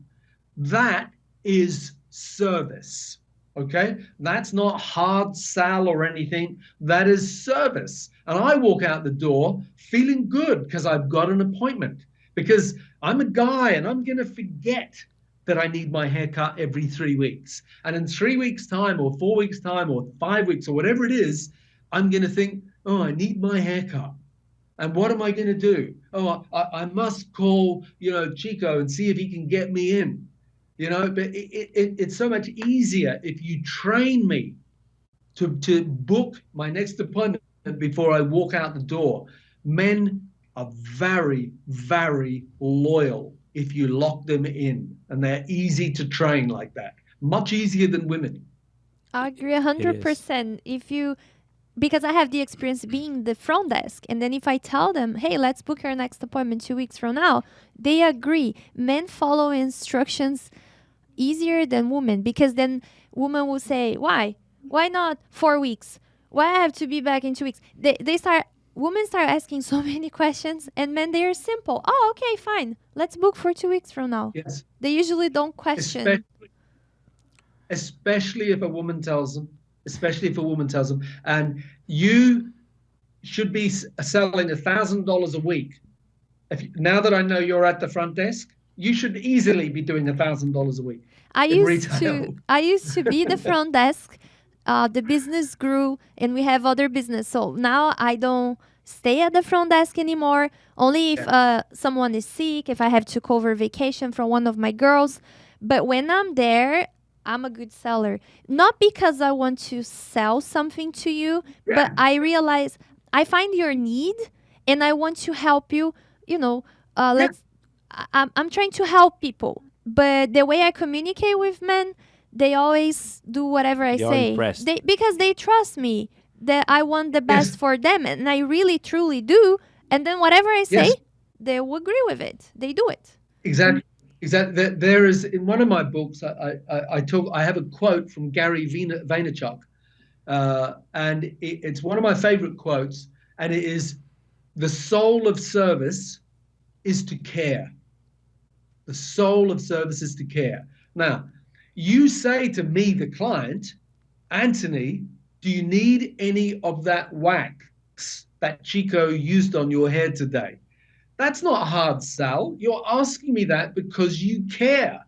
That is service. Okay, that's not hard sell or anything. That is service. And I walk out the door feeling good because I've got an appointment, because I'm a guy and I'm going to forget that I need my haircut every 3 weeks. And in 3 weeks' time, or 4 weeks' time, or 5 weeks, or whatever it is, I'm going to think, oh, I need my haircut. And what am I going to do? Oh, I must call, Chico and see if he can get me in. But it's so much easier if you train me to book my next appointment before I walk out the door. Men are very, very loyal if you lock them in, and they're easy to train like that. Much easier than women. I agree It is. 100%. Because I have the experience being the front desk, and then if I tell them, hey, let's book our next appointment 2 weeks from now, they agree. Men follow instructions easier than women, because then women will say, why not 4 weeks, why I have to be back in 2 weeks. Women start asking so many questions, and men, they are simple. Oh, okay, fine, let's book for 2 weeks from now. Yes. They usually don't question. Especially if a woman tells them. Especially if a woman tells them. And you should be selling $1,000 a week. Now that I know you're at the front desk, you should easily be doing $1,000 a week in retail. I used to be the front desk. The business grew, and we have other business. So now I don't stay at the front desk anymore. Only if someone is sick, if I have to cover vacation from one of my girls. But when I'm there, I'm a good seller. Not because I want to sell something to you, but I realize I find your need, and I want to help you. I'm trying to help people. But the way I communicate with men, they always do whatever I They are say. impressed. Because they trust me that I want the best for them, and I really truly do. And then whatever I say, Yes. they will agree with it. They do it. Exactly. Exactly. There is, in one of my books, I have a quote from Gary Vaynerchuk, and it's one of my favorite quotes, and it is, "The soul of service is to care. The soul of service is to care." Now, you say to me, the client, Anthony, do you need any of that wax that Chico used on your hair today? That's not a hard sell. You're asking me that because you care.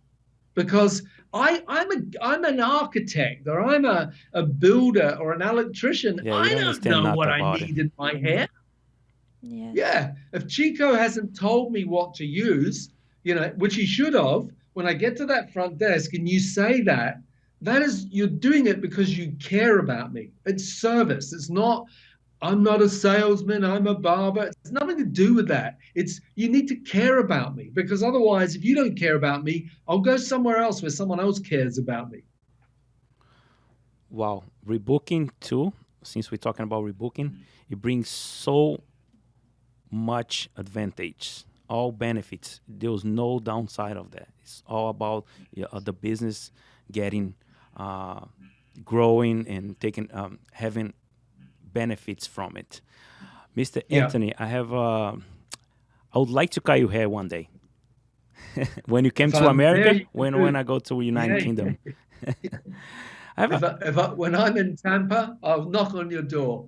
Because I'm an architect, or I'm a builder or an electrician. Yeah, you I don't don't understand know nothing what I about it. need in my hair. Yes. Yeah. If Chico hasn't told me what to use, which he should have, when I get to that front desk and you say that, you're doing it because you care about me. It's service. It's not, I'm not a salesman, I'm a barber. It's nothing to do with that. It's, you need to care about me, because otherwise, if you don't care about me, I'll go somewhere else where someone else cares about me. Wow. Rebooking too, since we're talking about rebooking, it brings so much advantage, all benefits. There's no downside of that. It's all about the business getting, growing and taking, having benefits from it. Mr. Yeah. Anthony, I would like to cut your hair one day. When you came If to I'm there, America, you can when do- I go to United Yeah. Kingdom. I have When I'm in Tampa, I'll knock on your door.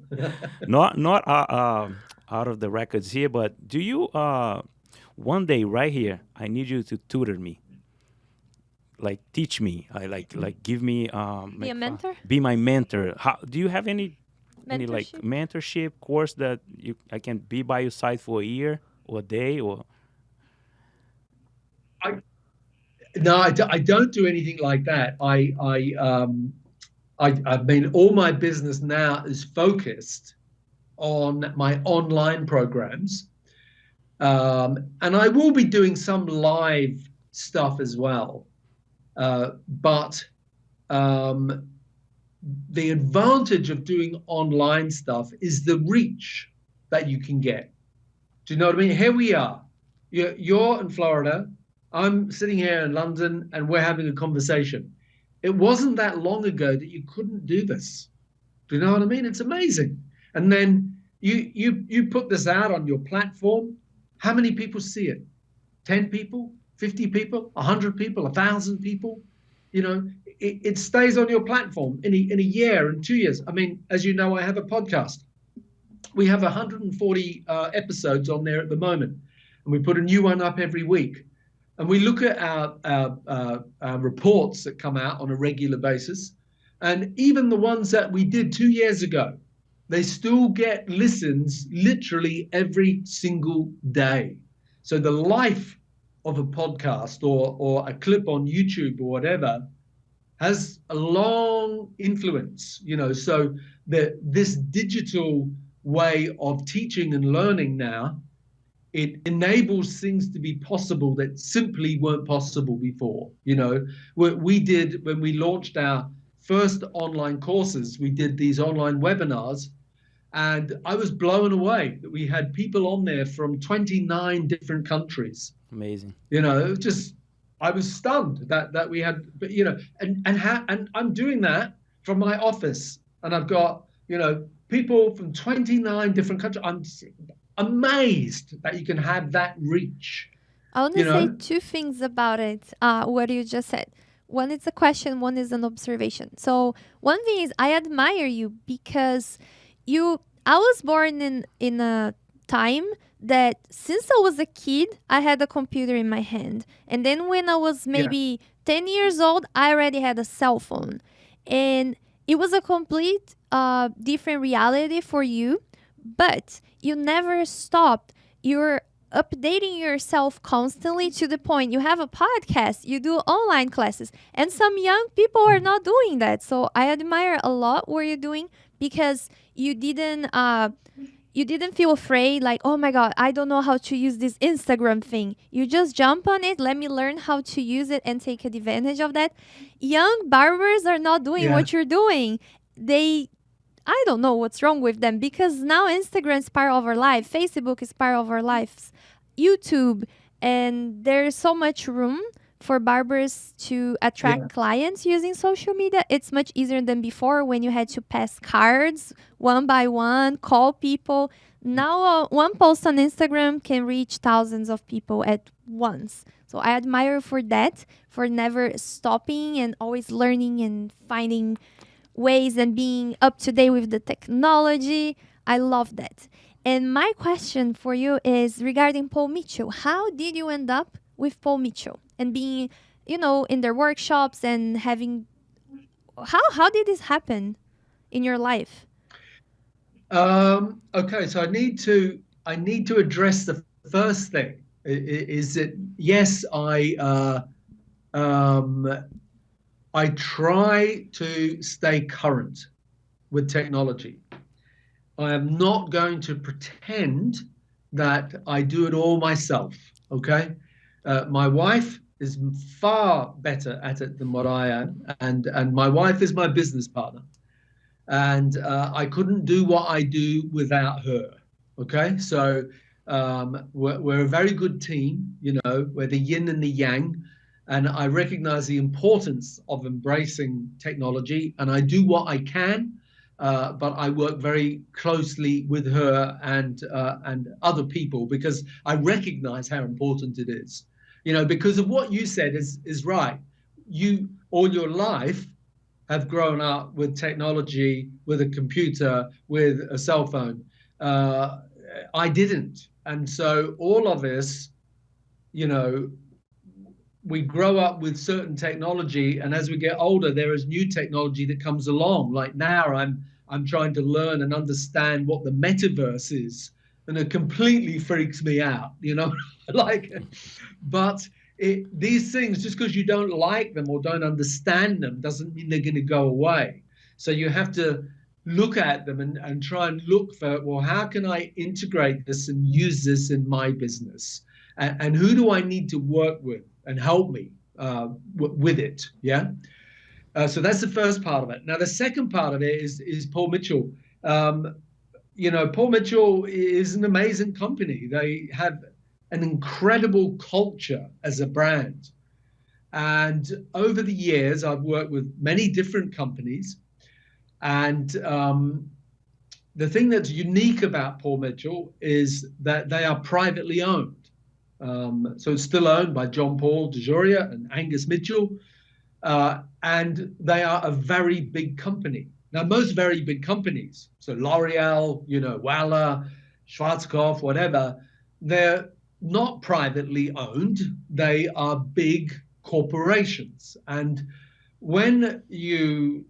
not out of the records here, but do you one day right here? I need you to tutor me, like teach me. I like give me Be a mentor? be my mentor. How do you have any like Mentorship? mentorship course that I can be by your side for a year or a day or? No, I don't do anything like that. I mean, all my business now is focused on my online programs, and I will be doing some live stuff as well. But the advantage of doing online stuff is the reach that you can get. Do you know what I mean? Here we are. You're in Florida. I'm sitting here in London, and we're having a conversation. It wasn't that long ago that you couldn't do this. Do you know what I mean? It's amazing. And then you put this out on your platform. How many people see it? 10 people, 50 people, 100 people, 1,000 people? You know, it stays on your platform in a year and 2 years. I mean, as you know, I have a podcast. We have 140 episodes on there at the moment, and we put a new one up every week. And we look at our reports that come out on a regular basis, and even the ones that we did 2 years ago, they still get listens literally every single day. So the life of a podcast or a clip on YouTube or whatever has a long influence, you know. So this digital way of teaching and learning now, it enables things to be possible that simply weren't possible before. You know, we did, when we launched our first online courses, we did these online webinars, and I was blown away that we had people on there from 29 different countries. Amazing. You know, just, I was stunned that we had, but you know, and I'm doing that from my office, and I've got, you know, people from 29 different countries. I'm amazed that you can have that reach. I want to say two things about it, what you just said. One is a question, one is an observation. So one thing is, I admire you because I was born in a time that since I was a kid, I had a computer in my hand. And then when I was maybe 10 years old, I already had a cell phone. And it was a complete different reality for you, but you never stopped. You're updating yourself constantly to the point you have a podcast, you do online classes, and some young people are not doing that. So I admire a lot what you're doing because you didn't feel afraid like, oh my God, I don't know how to use this Instagram thing. You just jump on it, let me learn how to use it and take advantage of that. Young barbers are not doing what you're doing. I don't know what's wrong with them because now Instagram is part of our life, Facebook is part of our lives, YouTube, and there's so much room for barbers to attract clients using social media. It's much easier than before when you had to pass cards one by one, call people. Now one post on Instagram can reach thousands of people at once. So I admire for that, for never stopping and always learning and finding ways and being up to date with the technology. I love that. And my question for you is regarding Paul Mitchell. How did you end up with Paul Mitchell and being, you know, in their workshops and having, how did this happen in your life? Okay, so I need to address the first thing. Is that yes, I try to stay current with technology. I am not going to pretend that I do it all myself. Okay, my wife is far better at it than what I am, and my wife is my business partner, and I couldn't do what I do without her. Okay, so we're a very good team. You know, we're the yin and the yang. And I recognize the importance of embracing technology, and I do what I can, but I work very closely with her and other people because I recognize how important it is. You know, because of what you said is right. You all your life have grown up with technology, with a computer, with a cell phone. I didn't, and so all of us, you know, we grow up with certain technology, and as we get older, there is new technology that comes along. Like now, I'm trying to learn and understand what the metaverse is, and it completely freaks me out. You know, like, but these things, just because you don't like them or don't understand them, doesn't mean they're going to go away. So you have to look at them and try and look for, well, how can I integrate this and use this in my business, and who do I need to work with and help me with it. Yeah. So that's the first part of it. Now, the second part of it is Paul Mitchell. Um, Paul Mitchell is an amazing company. They have an incredible culture as a brand. And over the years, I've worked with many different companies. And the thing that's unique about Paul Mitchell is that they are privately owned. So it's still owned by John Paul DeJoria and Angus Mitchell. And they are a very big company. Now, most very big companies, so L'Oreal, Walla, Schwarzkopf, whatever, they're not privately owned. They are big corporations. And when you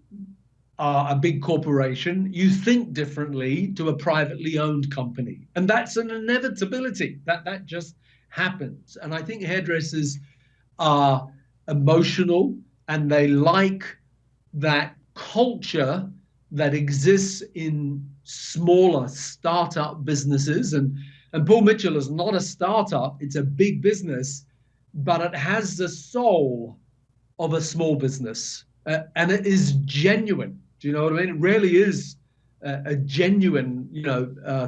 are a big corporation, you think differently to a privately owned company. And that's an inevitability. That just happens. And I think hairdressers are emotional and they like that culture that exists in smaller startup businesses. And Paul Mitchell is not a startup, it's a big business, but it has the soul of a small business. And it is genuine. Do you know what I mean? It really is a genuine,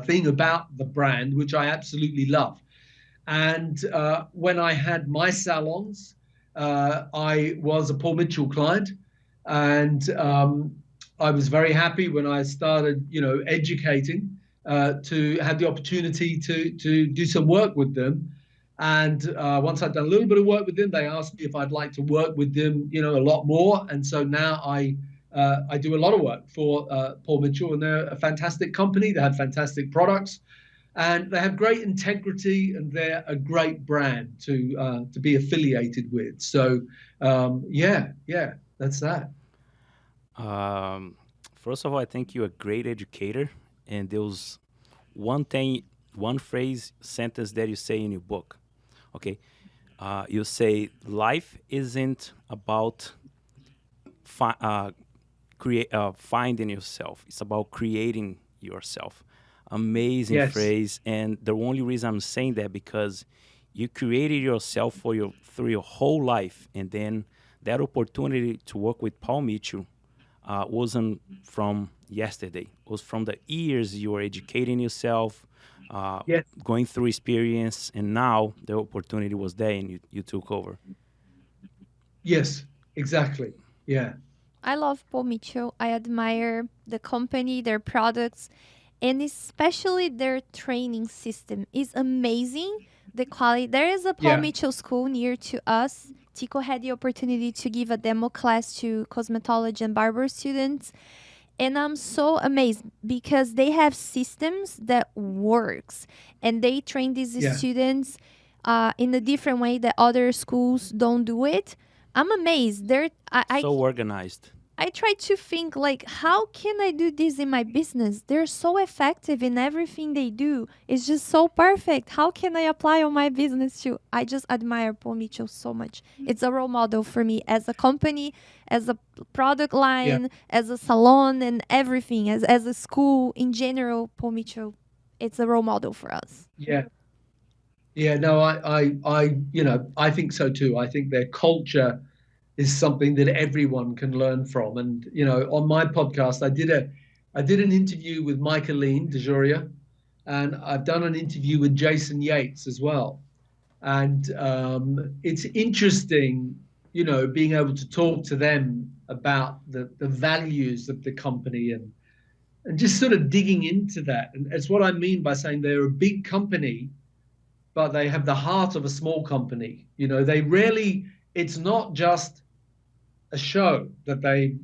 thing about the brand, which I absolutely love. And when I had my salons, I was a Paul Mitchell client, and I was very happy when I started, educating to have the opportunity to do some work with them. And once I'd done a little bit of work with them, they asked me if I'd like to work with them, a lot more. And so now I do a lot of work for Paul Mitchell, and they're a fantastic company. They have fantastic products, and they have great integrity, and they're a great brand to be affiliated with. So yeah, that's that. First of all, I think you're a great educator, and there was one thing, one phrase, sentence that you say in your book. Okay, you say life isn't about finding yourself; it's about creating yourself. Amazing Yes. phrase, and the only reason I'm saying that because you created yourself through your whole life, and then that opportunity to work with Paul Mitchell wasn't from yesterday. It was from the years you were educating yourself, Yes. going through experience, and now the opportunity was there, and you took over. Yes. Exactly. Yeah. I love Paul Mitchell. I admire the company, their products, and especially their training system is amazing. The quality. There is a Paul Yeah. Mitchell school near to us. Tico had the opportunity to give a demo class to cosmetology and barber students, and I'm so amazed because they have systems that works, and they train these Yeah. students in a different way that other schools don't do it. I'm amazed. So organized. I try to think like, how can I do this in my business? They're so effective in everything they do. It's just so perfect. How can I apply on my business too? I just admire Paul Mitchell so much. It's a role model for me as a company, as a product Yeah. line, as a salon, and everything. As a school in general, Paul Mitchell, it's a role model for us. Yeah. Yeah. No, I think so too. I think their culture is something that everyone can learn from. And on my podcast, I did an interview with Michaeline DeJoria, and I've done an interview with Jason Yates as well. And it's interesting, being able to talk to them about the values of the company, and just sort of digging into that. And it's what I mean by saying they're a big company, but they have the heart of a small company. They really, it's not just a show that they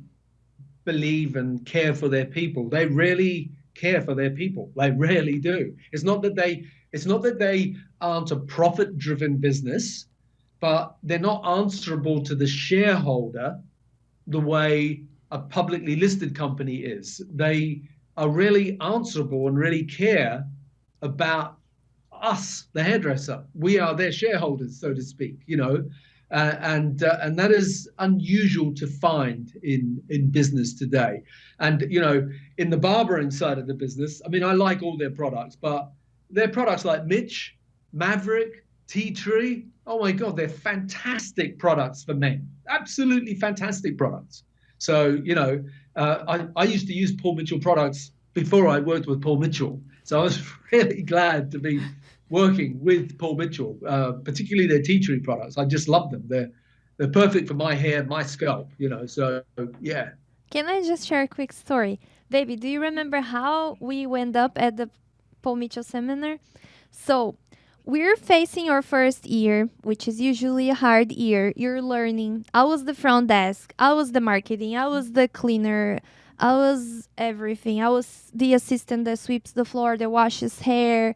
believe and care for their people. They really care for their people. They really do. It's not that they aren't a profit-driven business, but they're not answerable to the shareholder the way a publicly listed company is. They are really answerable and really care about us, the hairdresser. We are their shareholders, so to speak. And that is unusual to find in business today. And in the barbering side of the business, I mean, I like all their products, but their products like Mitch, Maverick, Tea Tree, oh my God, they're fantastic products for men. Absolutely fantastic products. So, I used to use Paul Mitchell products before I worked with Paul Mitchell. So I was really glad to be working with Paul Mitchell, particularly their tea tree products. I just love them. They're perfect for my hair, my scalp, So yeah. Can I just share a quick story? Baby, do you remember how we went up at the Paul Mitchell seminar? So, we're facing our first year, which is usually a hard year. You're learning. I was the front desk, I was the marketing, I was the cleaner, I was everything. I was the assistant that sweeps the floor, that washes hair.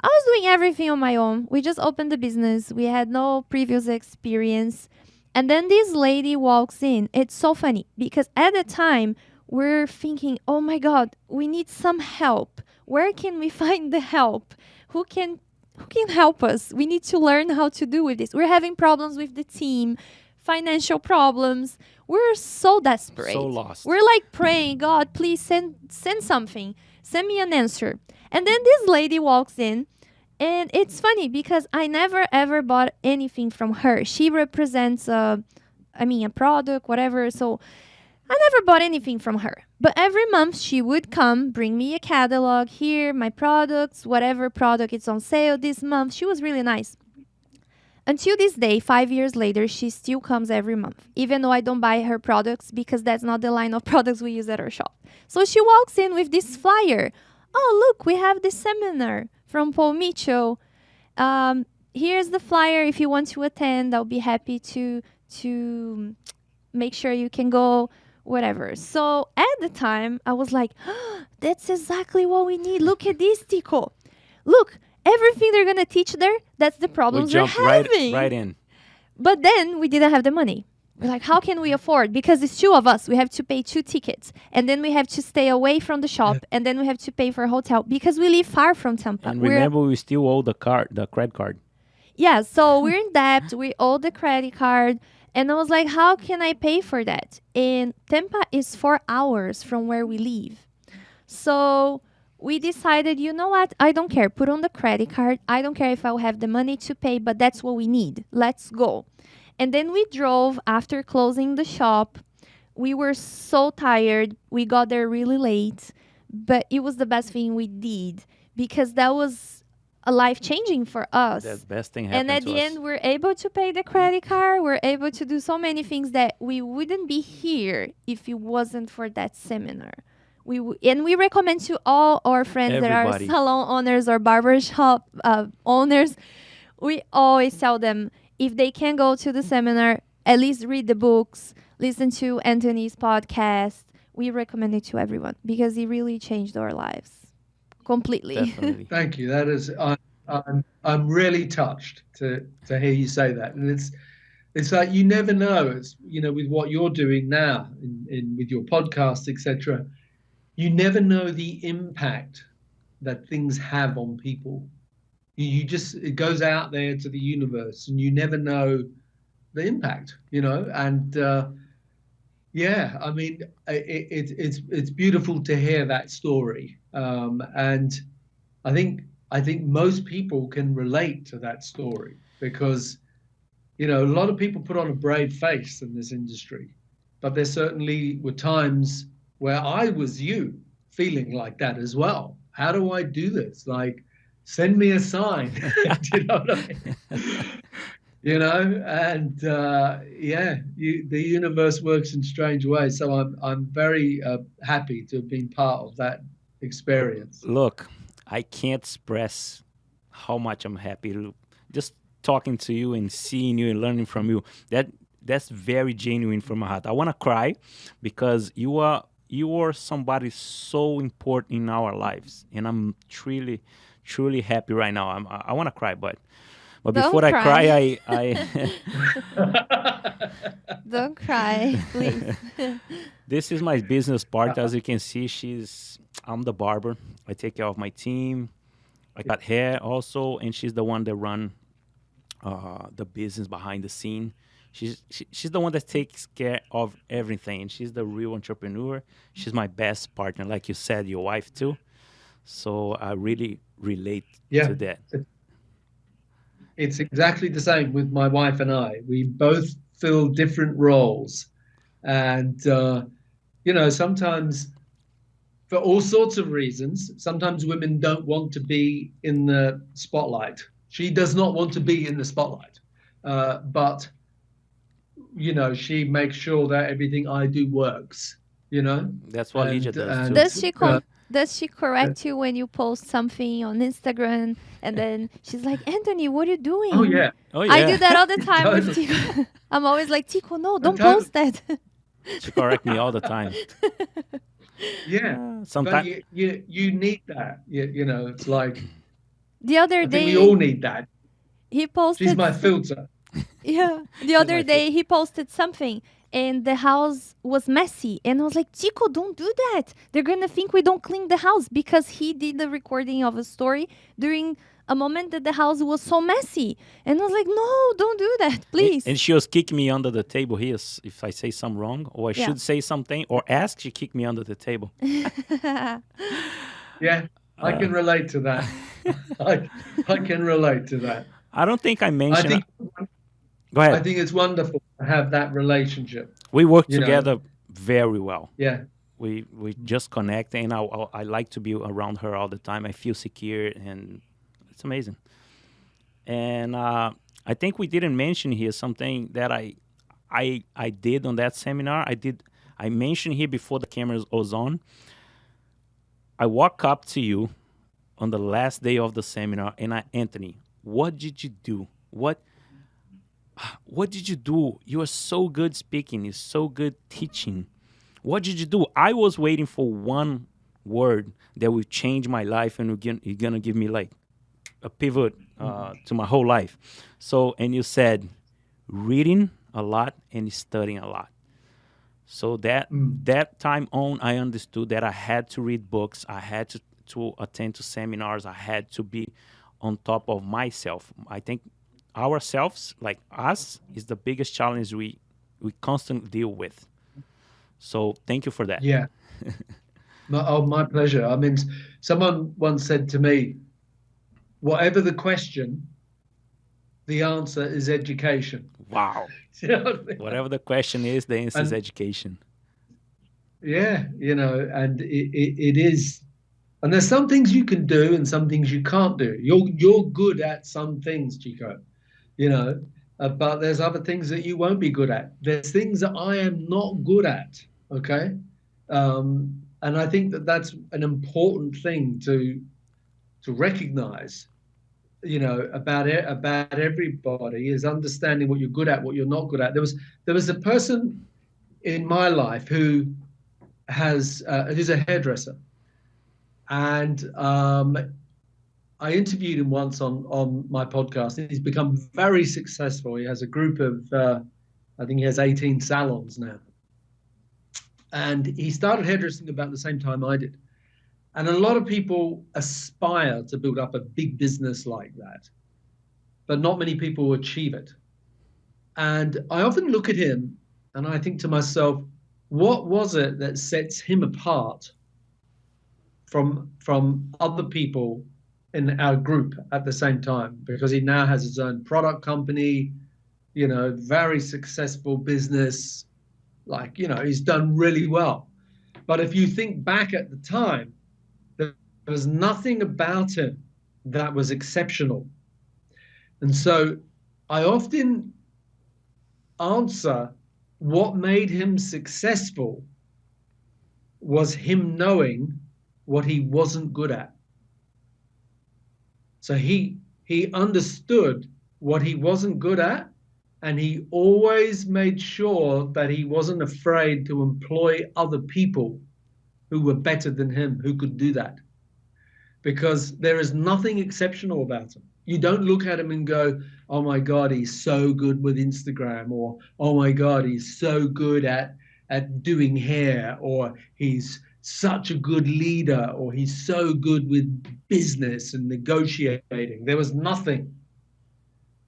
I was doing everything on my own. We just opened the business. We had no previous experience. And then this lady walks in. It's so funny because at the time we're thinking, oh my God, we need some help. Where can we find the help? Who can help us? We need to learn how to do with this. We're having problems with the team, financial problems. We're so desperate. So lost. We're like praying, God, please send something. Send me an answer. And then this lady walks in, and it's funny because I never ever bought anything from her. She represents a product, whatever. So I never bought anything from her. But every month she would come, bring me a catalog, here, my products, whatever product it's on sale this month. She was really nice. Until this day, 5 years later, she still comes every month, even though I don't buy her products because that's not the line of products we use at our shop. So she walks in with this flyer. Oh, look, we have this seminar from Paul Mitchell. Here's the flyer. If you want to attend, I'll be happy to make sure you can go, whatever. So at the time, I was like, oh, that's exactly what we need. Look at this, Tico. Look, everything they're going to teach there, that's the problems we're having. Right in. But then we didn't have the money. We're like, how can we afford? Because it's two of us. We have to pay 2 tickets. And then we have to stay away from the shop. And then we have to pay for a hotel because we live far from Tampa. And remember, we still owe the credit card. Yeah, so we're in debt. We owe the credit card. And I was like, how can I pay for that? And Tampa is 4 hours from where we live. So we decided, you know what? I don't care. Put on the credit card. I don't care if I'll have the money to pay, but that's what we need. Let's go. And then we drove after closing the shop. We were so tired. We got there really late, but it was the best thing we did because that was a life-changing for us. The best thing happened to us. And at the end, we're able to pay the credit card. We're able to do so many things that we wouldn't be here if it wasn't for that seminar. And we recommend to all our friends that are salon owners or barbershop owners, we always tell them, if they can go to the seminar, at least read the books, listen to Anthony's podcast. We recommend it to everyone because it really changed our lives completely. Definitely. Thank you. That is, I'm really touched to hear you say that. And it's like you never know. It's with what you're doing now, with your podcast, etc. You never know the impact that things have on people. It goes out there to the universe and you never know the impact, and yeah, I mean, it's beautiful to hear that story. And I think most people can relate to that story because, a lot of people put on a brave face in this industry, but there certainly were times where I was feeling like that as well. How do I do this? Like, send me a sign. Do you know what I mean? And the universe works in strange ways. So I'm very happy to have been part of that experience. Look, I can't express how much I'm happy to just talking to you and seeing you and learning from you. That's very genuine from my heart. I want to cry because you are somebody so important in our lives, and I'm truly happy right now. I want to cry, but before I cry, I don't cry, please. This is my business part. As you can see, I'm the barber. I take care of my team. I cut hair also, and she's the one that run the business behind the scene. She's the one that takes care of everything. She's the real entrepreneur. She's my best partner, like you said, your wife too. So I really relate to that. It's exactly the same with my wife and I. We both fill different roles. And, sometimes for all sorts of reasons, sometimes women don't want to be in the spotlight. She does not want to be in the spotlight. But she makes sure that everything I do works, That's what Lydia and does too. Does she correct you when you post something on Instagram and then she's like, Anthony, what are you oh doing? yeah, Oh I do yeah, that all the time with totally, Tico. I'm always like, Tico, no, don't totally, post that. she correct me all the time. yeah. But Sometimes, you need that. It's like The other I think we all day need that. he She's posted my filter. Yeah. The she's other my food. day he posted something and the house was messy. And I was like, Chico, don't do that. They're going to think we don't clean the house because he did the recording of a story during a moment that the house was so messy. And I was like, no, don't do that, And please. she was kicking me under the table here if I say something wrong or I Yeah. should say something or ask. She kicked me under the table. Yeah, I Uh, can relate to that. I can relate to that. I don't think I I mentioned. think Go I ahead. think it's wonderful to have that relationship. We work You know, together very well. yeah, We just connect, and I like to be around her all the time. I feel secure, and it's amazing. And I think we didn't mention here something that I did on that seminar. I mentioned here before the camera was on. I walk up to you on the last day of the seminar, and Anthony, what did you do? What did you do? You are so good speaking. You're so good teaching. What did you do? I was waiting for one word that will change my life and you're gonna give me like a pivot to my whole life. So, and you said reading a lot and studying a lot. So that time on, I understood that I had to read books. I had to attend to seminars. I had to be on top of myself. I think ourselves, like us, is the biggest challenge we constantly deal with. So thank you for that. yeah. My pleasure. I mean, someone once said to me, whatever the question, the answer is education. Wow. You know what I mean? Whatever the question is, the answer is And education. yeah, and it is. And there's some things you can do and some things you can't do. You're good at some things, Chico, but there's other things that you won't be good at. There's things that I am not good at. Okay. And I think that that's an important thing to recognize, about it, about everybody, is understanding what you're good at, what you're not good at. There was a person in my life who's a hairdresser, and I interviewed him once on my podcast. He's become very successful. He has a group of, I think he has 18 salons now. And he started hairdressing about the same time I did. And a lot of people aspire to build up a big business like that, but not many people achieve it. And I often look at him and I think to myself, what was it that sets him apart from other people in our group at the same time? Because he now has his own product company, very successful business, he's done really well. But if you think back at the time, there was nothing about him that was exceptional. And so I often answer, what made him successful was him knowing what he wasn't good at. So he understood what he wasn't good at, and he always made sure that he wasn't afraid to employ other people who were better than him, who could do that. Because there is nothing exceptional about him. You don't look at him and go, oh my God, he's so good with Instagram, or oh my God, he's so good at doing hair, or he's such a good leader, or he's so good with business and negotiating. There was nothing.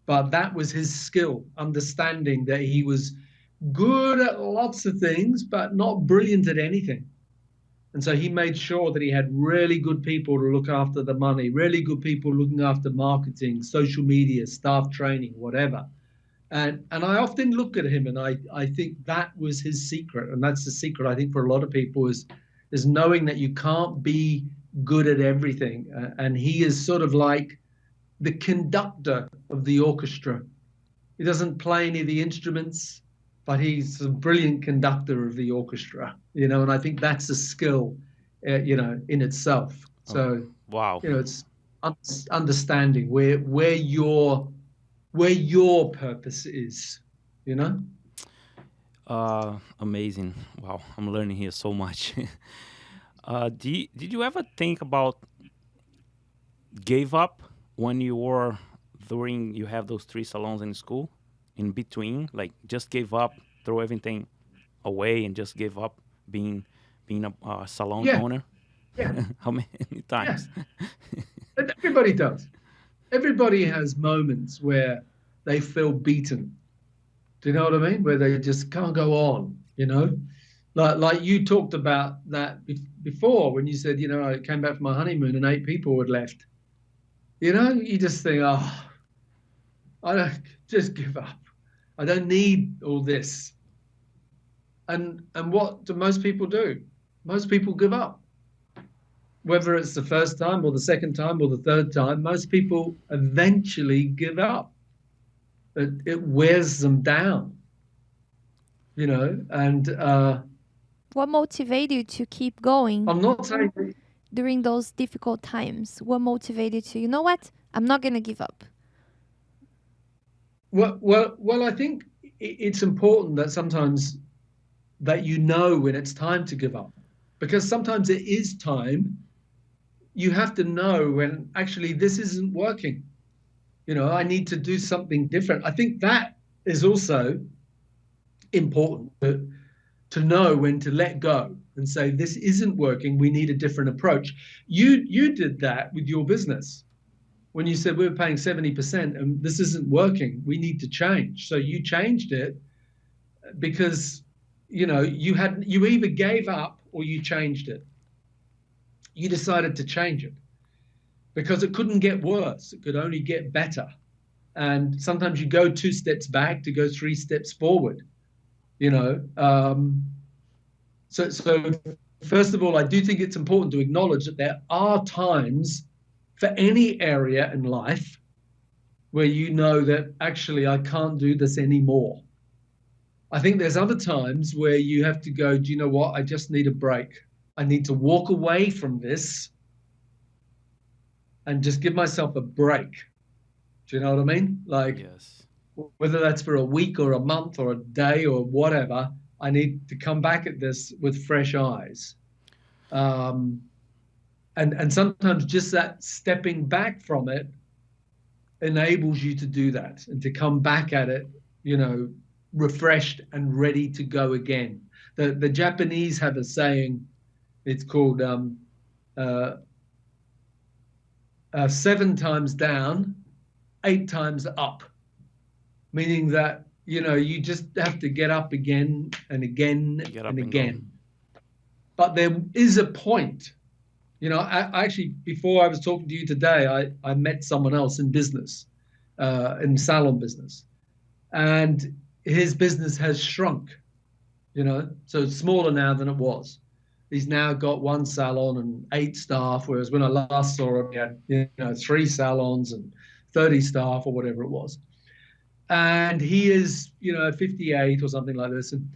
But that was his skill, understanding that he was good at lots of things, but not brilliant at anything. And so he made sure that he had really good people to look after the money, really good people looking after marketing, social media, staff training, whatever. And I often look at him and I think that was his secret. And that's the secret, I think, for a lot of people is knowing that you can't be good at everything. And he is sort of like the conductor of the orchestra. He doesn't play any of the instruments, but he's a brilliant conductor of the orchestra, and I think that's a skill, in itself. So, Wow. it's understanding where your purpose is, you know? Amazing. Wow, I'm learning here so much. Did you ever think about gave up when you were during you have those 3 salons in school in between, like just gave up, throw everything away and just gave up being a salon Yeah, owner? yeah, How many yeah. times? And everybody does. Everybody has moments where they feel beaten. Do you know what I mean? Where they just can't go on, Like you talked about that before when you said, I came back from my honeymoon and 8 people had left. You just think, oh, I don't just give up. I don't need all this. And what do most people do? Most people give up. Whether it's the first time or the second time or the third time, most people eventually give up. It wears them down, and What motivated you to keep going I'm not saying during those difficult times? What motivated you? You know what? I'm not going to give up. well, I think it's important that sometimes that when it's time to give up, because sometimes it is time. You have to know when actually this isn't working. I need to do something different. I think that is also important to know when to let go and say, this isn't working. We need a different approach. You did that with your business when you said we were paying 70% and this isn't working. We need to change. So you changed it because, you either gave up or you changed it. You decided to change it because it couldn't get worse. It could only get better. And sometimes you go 2 steps back to go 3 steps forward, So first of all, I do think it's important to acknowledge that there are times for any area in life where that actually I can't do this anymore. I think there's other times where you have to go, do you know what? I just need a break. I need to walk away from this and just give myself a break. Do you know what I mean? Like, Yes. whether that's for a week or a month or a day or whatever, I need to come back at this with fresh eyes. And sometimes just that stepping back from it enables you to do that and to come back at it, refreshed and ready to go again. The Japanese have a saying, it's called 7 times down, 8 times up, meaning that, you just have to get up again and again and again. But there is a point, I actually, before I was talking to you today, I met someone else in business, in salon business, and his business has shrunk, so it's smaller now than it was. He's now got 1 salon and 8 staff, whereas when I last saw him, he had 3 salons and 30 staff or whatever it was. And he is, 58 or something like this. And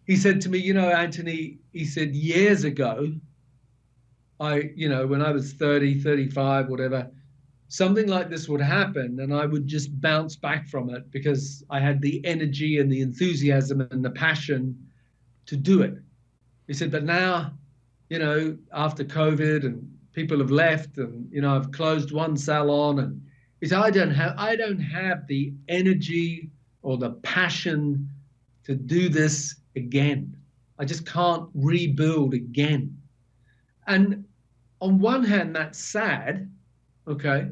he said to me, Anthony, he said, years ago, when I was 30, 35, whatever, something like this would happen and I would just bounce back from it because I had the energy and the enthusiasm and the passion to do it. He said, but now, after COVID and people have left and, I've closed 1 salon, and he said, I don't have the energy or the passion to do this again. I just can't rebuild again. And on one hand, that's sad, okay?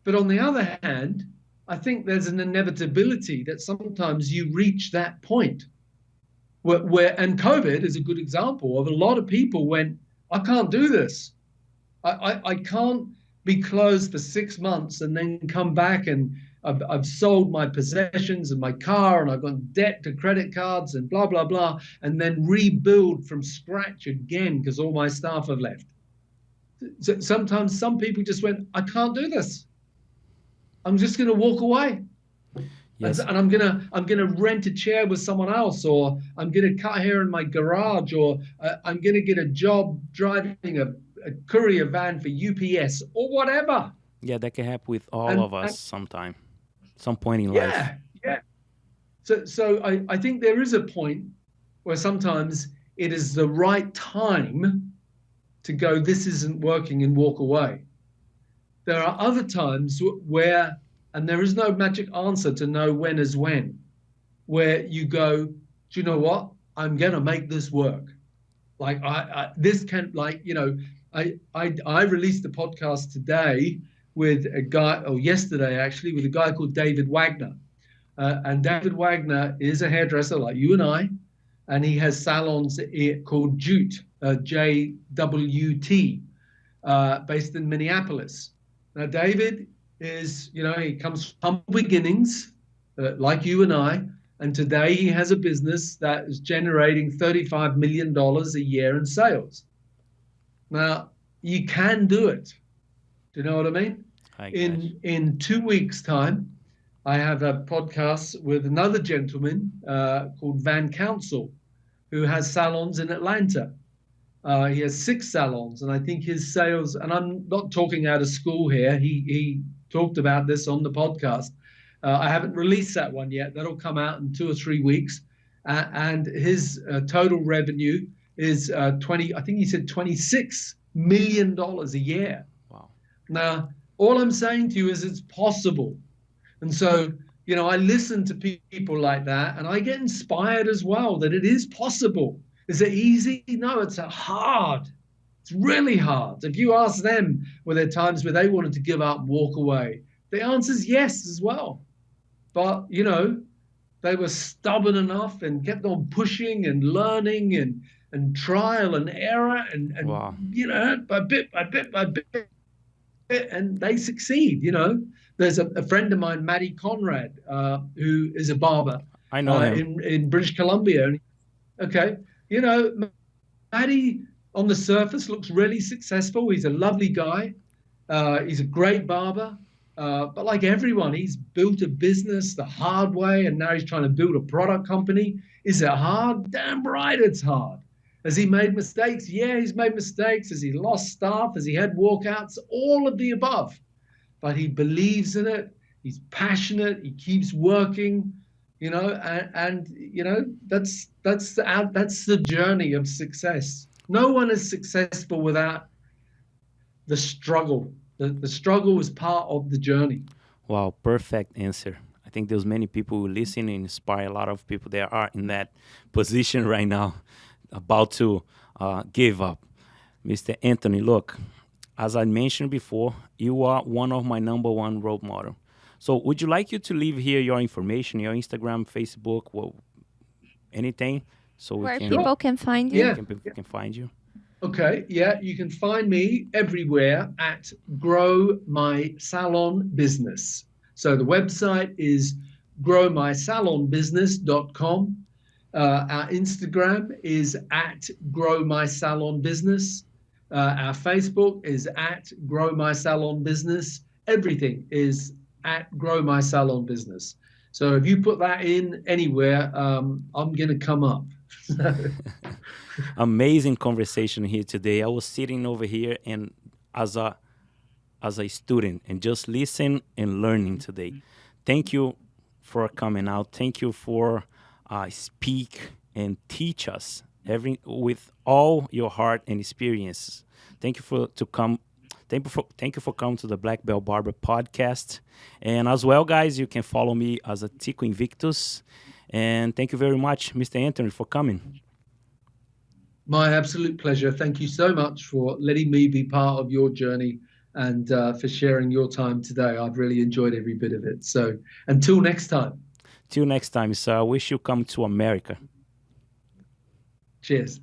But on the other hand, I think there's an inevitability that sometimes you reach that point and COVID is a good example of a lot of people went, I can't do this. I can't be closed for 6 months and then come back and I've sold my possessions and my car, and I've gone debt to credit cards and blah, blah, blah, and then rebuild from scratch again because all my staff have left. So sometimes some people just went, I can't do this. I'm just going to walk away. Yes. And I'm gonna rent a chair with someone else, or I'm gonna cut hair in my garage, or I'm gonna get a job driving a courier van for UPS or whatever. Yeah, that can happen with all And, of us and sometime, some point in life. yeah. So I think there is a point where sometimes it is the right time to go, this isn't working, and walk away. There are other times where, and there is no magic answer to know when is when, where you go, do you know what? I'm going to make this work. Like this can, like, you know, I released a podcast today with a guy, or yesterday actually, with a guy called David Wagner. And David Wagner is a hairdresser like you and I, and he has salons called Jute, JWT, based in Minneapolis. Now, David is, you know, he comes from humble beginnings, like you and I, and today he has a business that is generating $35 million a year in sales. Now, you can do it. Do you know what I mean? In 2 weeks' time, I have a podcast with another gentleman called Van Council, who has salons in Atlanta. He has 6 salons, and I think his sales, and I'm not talking out of school here, he talked about this on the podcast. I haven't released that one yet. That'll come out in 2 or 3 weeks. And his total revenue is I think he said $26 million a year. Wow. Now, all I'm saying to you is it's possible. And so, you know, I listen to people like that, and I get inspired as well that it is possible. Is it easy? No, it's hard. It's really hard. If you ask them, were there times where they wanted to give up, walk away? The answer is yes as well. But, you know, they were stubborn enough and kept on pushing and learning and trial and error and wow. You know, by bit, and they succeed, you know. There's a friend of mine, Matty Conrad, who is a barber. I know him. In British Columbia. Okay, you know, Matty on the surface looks really successful. He's a lovely guy. He's a great barber. But like everyone, he's built a business the hard way, and now he's trying to build a product company. Is it hard? Damn right it's hard. Has he made mistakes? Yeah, he's made mistakes. Has he lost staff? Has he had walkouts? All of the above. But he believes in it. He's passionate. He keeps working, you know, and you know, that's the journey of success. No one is successful without the struggle. The struggle is part of the journey. Wow, perfect answer. I think there's many people who listen and inspire a lot of people that are in that position right now, about to give up. Mr. Anthony, look, as I mentioned before, you are one of my #1 role model. So would you like you to leave here your information, your Instagram, Facebook, anything? So where people can find you? Yeah. People can find you. Okay, yeah, you can find me everywhere at Grow My Salon Business. So the website is growmysalonbusiness.com. Our Instagram is at Grow My Salon Business. Our Facebook is at Grow My Salon Business. Everything is at Grow My Salon Business. So if you put that in anywhere, I'm going to come up. Amazing conversation here today. I was sitting over here and as a student and just listen and learning today. Thank you for coming out. Thank you for speak and teach us with all your heart and experience. Thank you for coming to the Black Belt Barber podcast. And as well, guys, you can follow me as a Tico Invictus. And thank you very much, Mr. Anthony, for coming. My absolute pleasure. Thank you so much for letting me be part of your journey and for sharing your time today. I've really enjoyed every bit of it. So until next time. Till next time, sir. I wish you come to America. Cheers.